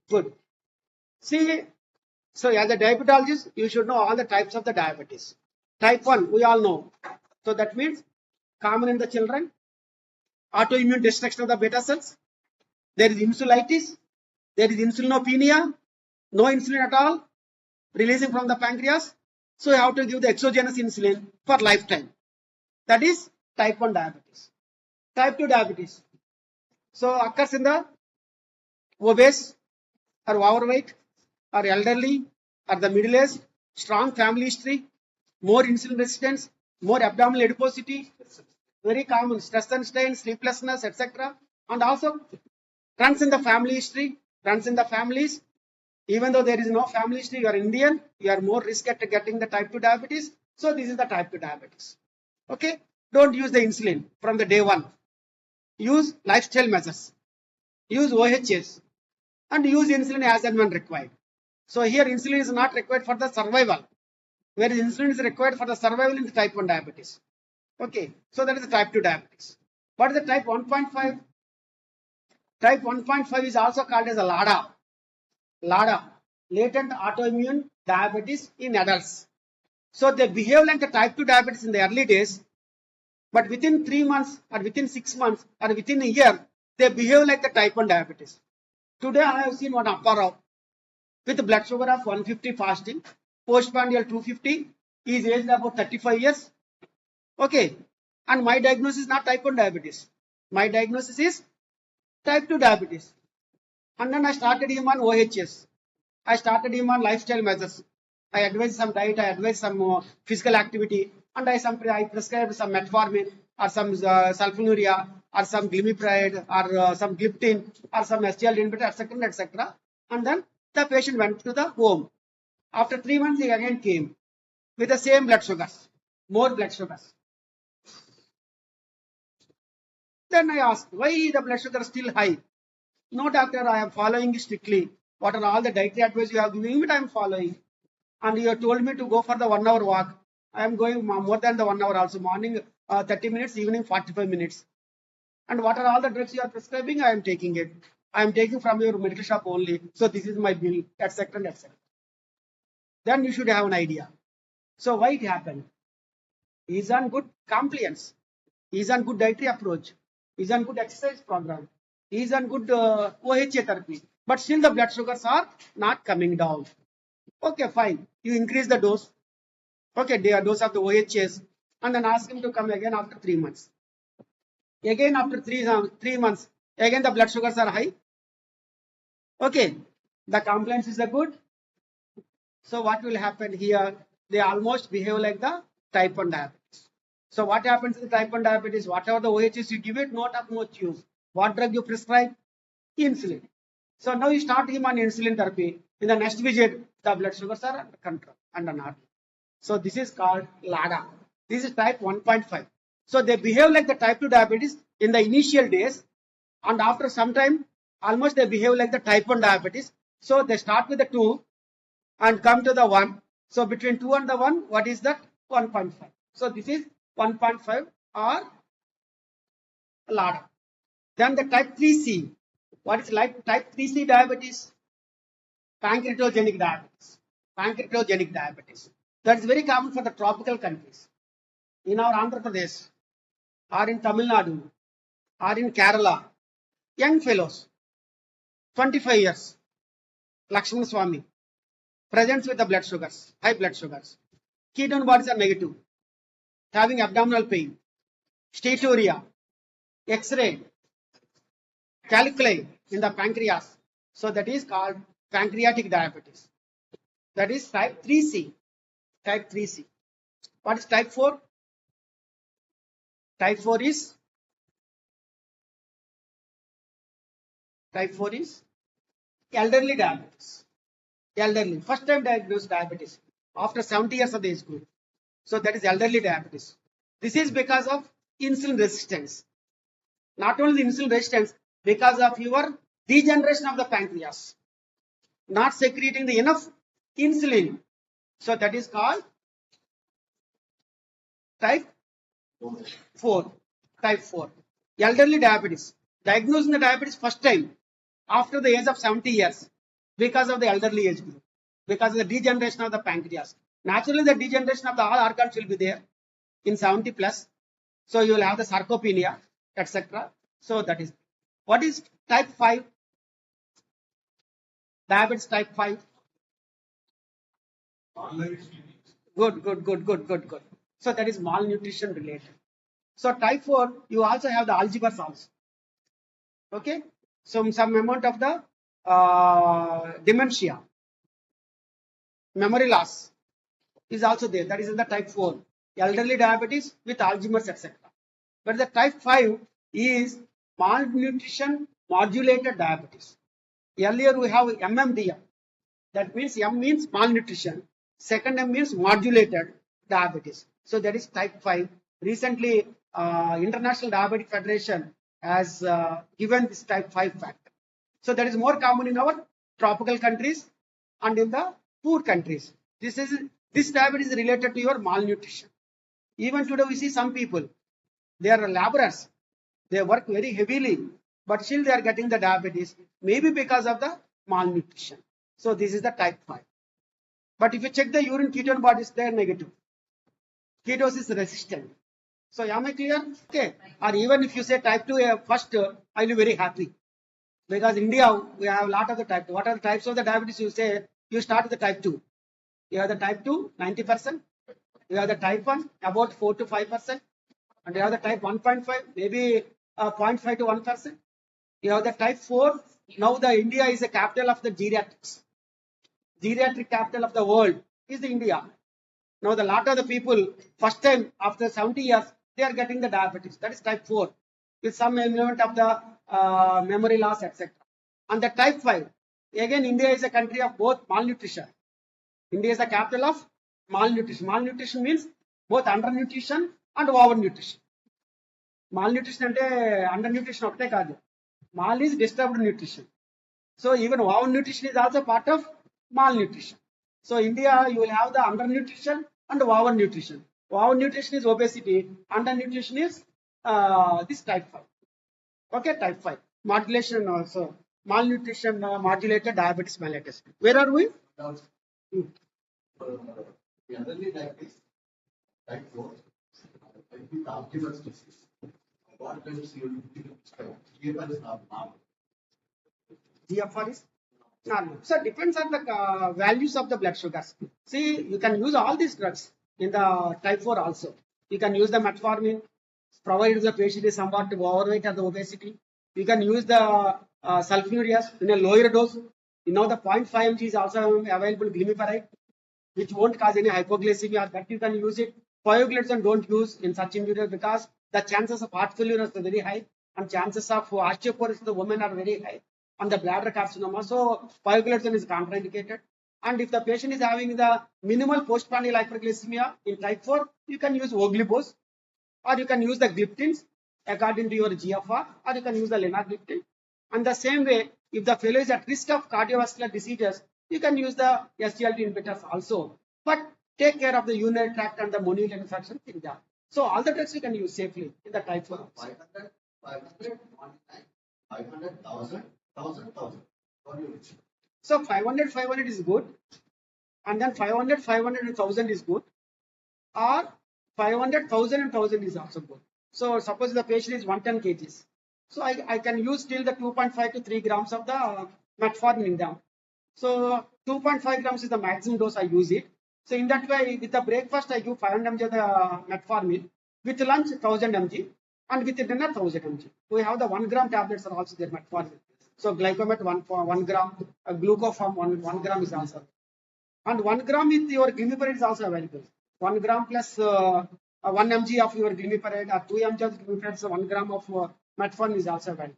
Good. See, so as a diabetologist, you should know all the types of the diabetes. Type 1, we all know. So that means common in the children, autoimmune destruction of the beta cells. There is insulitis, there is insulinopenia, no insulin at all, releasing from the pancreas. So you have to give the exogenous insulin for lifetime. That is type 1 diabetes. Type 2 diabetes. So occurs in the obese or overweight or elderly or the middle aged, strong family history, more insulin resistance, more abdominal adiposity, very common, stress and strain, sleeplessness, etc. And also runs in the family history, runs in the families. Even though there is no family history, you are Indian, you are more risk at getting the type 2 diabetes. So this is the type 2 diabetes. Okay, don't use the insulin from the day 1. Use lifestyle measures, use OHS, and use insulin as and when required. So here insulin is not required for the survival, whereas insulin is required for the survival in the type 1 diabetes. Okay, so that is the type 2 diabetes. What is the type 1.5? Type 1.5 is also called as a LADA. LADA, latent autoimmune diabetes in adults. So they behave like the type 2 diabetes in the early days, but within 3 months or within 6 months or within a year, they behave like the type 1 diabetes. Today I have seen one Apparao with blood sugar of 150 fasting, postprandial 250, he is aged about 35 years. Okay, and my diagnosis is not type 1 diabetes. My diagnosis is type 2 diabetes. And then I started him on OHS. I started him on lifestyle measures. I advised some diet, I advised some physical activity, and I prescribed some metformin or some sulfonylurea or some glimepiride or some gliptin or some SGL inhibitor, etc., etc. And then the patient went to the home. After 3 months, he again came with the same blood sugars, more blood sugars. Then I asked, why the blood sugar is still high? No, doctor, I am following strictly. What are all the dietary advice you have given me? I am following. And you have told me to go for the 1 hour walk. I am going more than the 1 hour also. Morning 30 minutes, evening 45 minutes. And what are all the drugs you are prescribing? I am taking it. I am taking from your medical shop only. So this is my bill, etc., etc. Then you should have an idea. So why it happened? He is on good compliance. He is on good dietary approach. He is on good exercise program. He is on good OHA therapy. But still the blood sugars are not coming down. Okay, fine. You increase the dose. Okay, the dose of the OHS. And then ask him to come again after 3 months. Again after 3 months, again the blood sugars are high. Okay, the compliance is good. So what will happen here? They almost behave like the type 1 diabetes. So what happens in the type 1 diabetes? Whatever the OHS you give it, not of much use. What drug you prescribe? Insulin. So now you start him on insulin therapy. In the next visit, the blood sugars are under control, under normal. So this is called LADA. This is type 1.5. So they behave like the type 2 diabetes in the initial days, and after some time, almost they behave like the type 1 diabetes. So they start with the 2, and come to the 1. So between 2 and the 1, what is that? 1.5. So this is 1.5 or ladder. Then the type 3C. What is like type 3C diabetes? Pancreatogenic diabetes. Pancreatogenic diabetes. That is very common for the tropical countries. In our Andhra Pradesh, or in Tamil Nadu, or in Kerala, young fellows, 25 years, Lakshman Swami, presents with the blood sugars, high blood sugars. Ketone bodies are negative, having abdominal pain, steatorrhea, X-ray, calculi in the pancreas. So that is called pancreatic diabetes. That is type 3C. Type 3C. What is type 4? Type 4 is elderly diabetes. Elderly. First time diagnosed diabetes after 70 years of age group. So that is elderly diabetes. This is because of insulin resistance. Not only insulin resistance, because of your degeneration of the pancreas. Not secreting the enough insulin. So that is called type 4. Type 4. Elderly diabetes. Diagnosing the diabetes first time after the age of 70 years because of the elderly age group. Because of the degeneration of the pancreas. Naturally, the degeneration of the all organs will be there in 70 plus. So you will have the sarcopenia, etc. So that is. What is type 5? Diabetes type 5. Good. So that is malnutrition related. So type 4, you also have the Alzheimer's also. Okay. So some amount of the dementia, memory loss is also there. That is in the type 4. Elderly diabetes with Alzheimer's, etc. But the type 5 is malnutrition modulated diabetes. Earlier we have MMDM. That means M means malnutrition. Second M means modulated diabetes. So that is type 5. Recently, International Diabetic Federation has given this type 5 factor. So that is more common in our tropical countries and in the poor countries. This diabetes is related to your malnutrition. Even today we see some people, they are laborers. They work very heavily, but still they are getting the diabetes, maybe because of the malnutrition. So this is the type 5. But if you check the urine ketone bodies, they are negative. Ketosis resistant. So am I clear? Okay. Or even if you say type 2 first, I'll be very happy. Because in India, we have a lot of the type 2. What are the types of the diabetes? You say, you start with the type 2. You have the type 2, 90%. You have the type 1, about 4 to 5%. And you have the type 1.5, maybe 0.5 to 1%. You have the type 4. Now the India is the capital of the geriatrics. Geriatric capital of the world is the India. Now the lot of the people, first time after 70 years, they are getting the diabetes. That is type 4. With some element of the memory loss, etc. And the type 5, again India is a country of both malnutrition. India is the capital of malnutrition. Malnutrition means both undernutrition and overnutrition. Malnutrition and undernutrition okte kaadu. Mal is disturbed nutrition. So even overnutrition is also part of malnutrition. So India, you will have the undernutrition and overnutrition. Overnutrition is obesity. Undernutrition is this type 5. Okay, type 5. Modulation also. Malnutrition, modulated diabetes mellitus. Where are we? Elderly diabetes, type 4, with Alzheimer's disease. What types you GFR is not normal. GFR is normal. So it depends on the values of the blood sugars. See, you can use all these drugs in the type 4 also. You can use the metformin, provided the patient is somewhat overweight or the obesity. You can use the sulfurias in a lower dose. You know the 0.5 mg is also available glimepiride, which won't cause any hypoglycemia. That you can use it. Pioglitazone don't use in such individuals because the chances of heart failure are very high and chances of osteoporosis in the women are very high and the bladder carcinoma. So pioglitazone is contraindicated. And if the patient is having the minimal postprandial hyperglycemia in type 4, you can use voglibose or you can use the gliptins according to your GFR, or you can use the linagliptin. And the same way, if the fellow is at risk of cardiovascular diseases, You can use the SGLT inhibitors also, but take care of the urinary tract and the monial infection in that. So all the drugs you can use safely in the type 4. 500, 500, 500,000, 1,000. What do you wish? So 500 is good, and then 500 and 1,000 is good, or 500,000 and 1,000 is also good. So suppose the patient is 110 kgs, so I can use till the 2.5 to 3 grams of the metformin in them. So 2.5 grams is the maximum dose I use it. So in that way, with the breakfast I give 500 mg of the metformin, with lunch 1000 mg, and with dinner 1000 mg. We have the 1 gram tablets are also there, metformin. So glycomet 1 gram, glucoform 1 gram is also, and 1 gram with your glimepiride is also available. 1 gram plus 1 mg of your glimepiride, or 2 mg of glimepiride, so 1 gram of metformin is also available.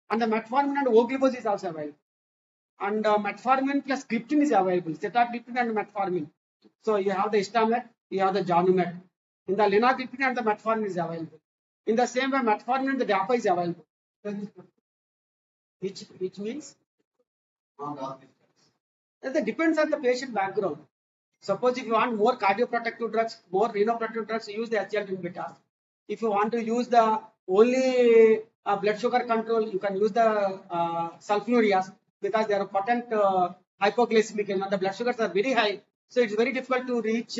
And the metformin and O-glucose is also available. And metformin plus gliptin is available, sitagliptin and metformin. So you have the Istamet, you have the Janumet. In the linagliptin and the metformin is available. In the same way, metformin and the DAPA is available. Which means? That depends on the patient background. Suppose if you want more cardioprotective drugs, more renoprotective drugs, use the SGLT inhibitors. If you want to use the only blood sugar control, you can use the sulfonylureas, because they are potent hypoglycemic and the blood sugars are very high. So it's very difficult to reach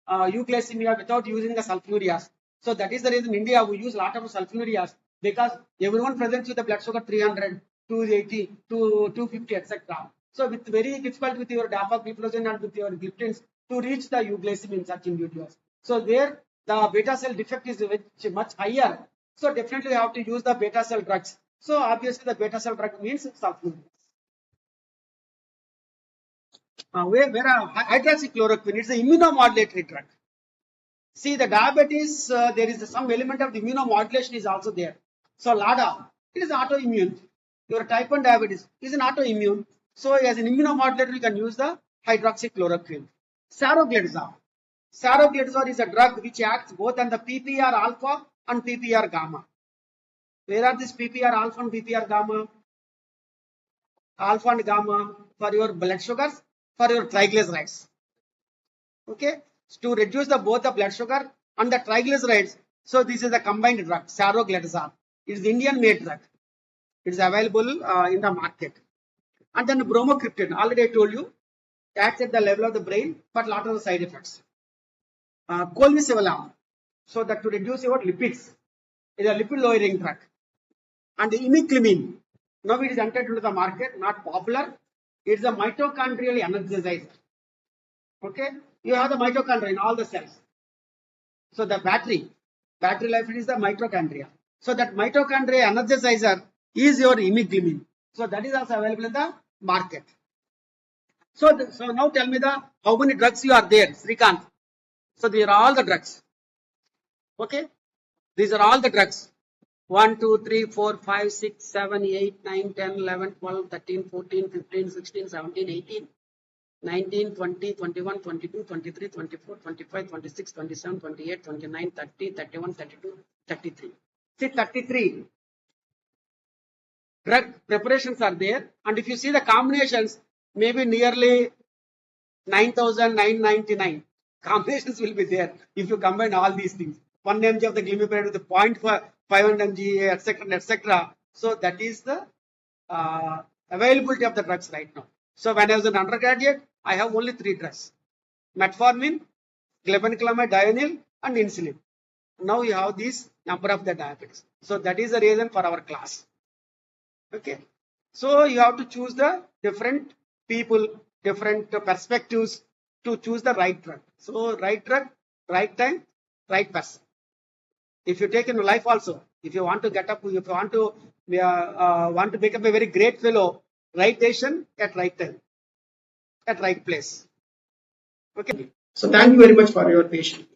euglycemia without using the sulfonylureas. So that is the reason in India we use a lot of sulfonylureas, because everyone presents with the blood sugar 300, 280, 250, etc. So with very difficult with your dapagliflozin and with your gliptins to reach the euglycemia in such individuals. So there the beta cell defect is much higher. So definitely you have to use the beta cell drugs. So obviously the beta cell drug means sulfonylureas. Where hydroxychloroquine, it's an immunomodulatory drug. See, the diabetes, there is some element of the immunomodulation is also there. So LADA, it is autoimmune. Your type 1 diabetes is an autoimmune. So as an immunomodulator, you can use the hydroxychloroquine. Saroglitazar. Saroglitazar is a drug which acts both on the PPR alpha and PPR gamma. Where are this PPR alpha and PPR gamma? Alpha and gamma for your blood sugars, for your triglycerides. Okay, to reduce both the blood sugar and the triglycerides. So this is a combined drug, saroglitazar. It is Indian made drug. It is available in the market. And then bromocriptine, already I told you, acts at the level of the brain, but lot of the side effects. Colmicevalam, so that to reduce your lipids, is a lipid lowering drug. And the imiclimine, now it is entered into the market, not popular. It is a mitochondrial energizer. Okay, you have the mitochondria in all the cells. So the battery life is the mitochondria. So that mitochondria energizer is your imiclimine. So that is also available in the market. So now tell me how many drugs you are there, Srikanth. So these are all the drugs. Okay, these are all the drugs. 1, 2, 3, 4, 5, 6, 7, 8, 9, 10, 11, 12, 13, 14, 15, 16, 17, 18, 19, 20, 21, 22, 23, 24, 25, 26, 27, 28, 29, 30, 31, 32, 33. See, 33 drug preparations are there, and if you see the combinations, maybe nearly 9,999 combinations will be there if you combine all these things. 1 mg of the glimepiride with the 0.500 mg, etc. So that is the availability of the drugs right now. So when I was an undergraduate, I have only 3 drugs: metformin, glibenclamide, dionyl, and insulin. Now you have this number of the diabetes. So that is the reason for our class. Okay. So you have to choose the different people, different perspectives to choose the right drug. So right drug, right time, right person. If you take in life also, if you want to get up, if you want to become a very great fellow, right decision at right time, at right place. Okay. So thank you very much for your patience.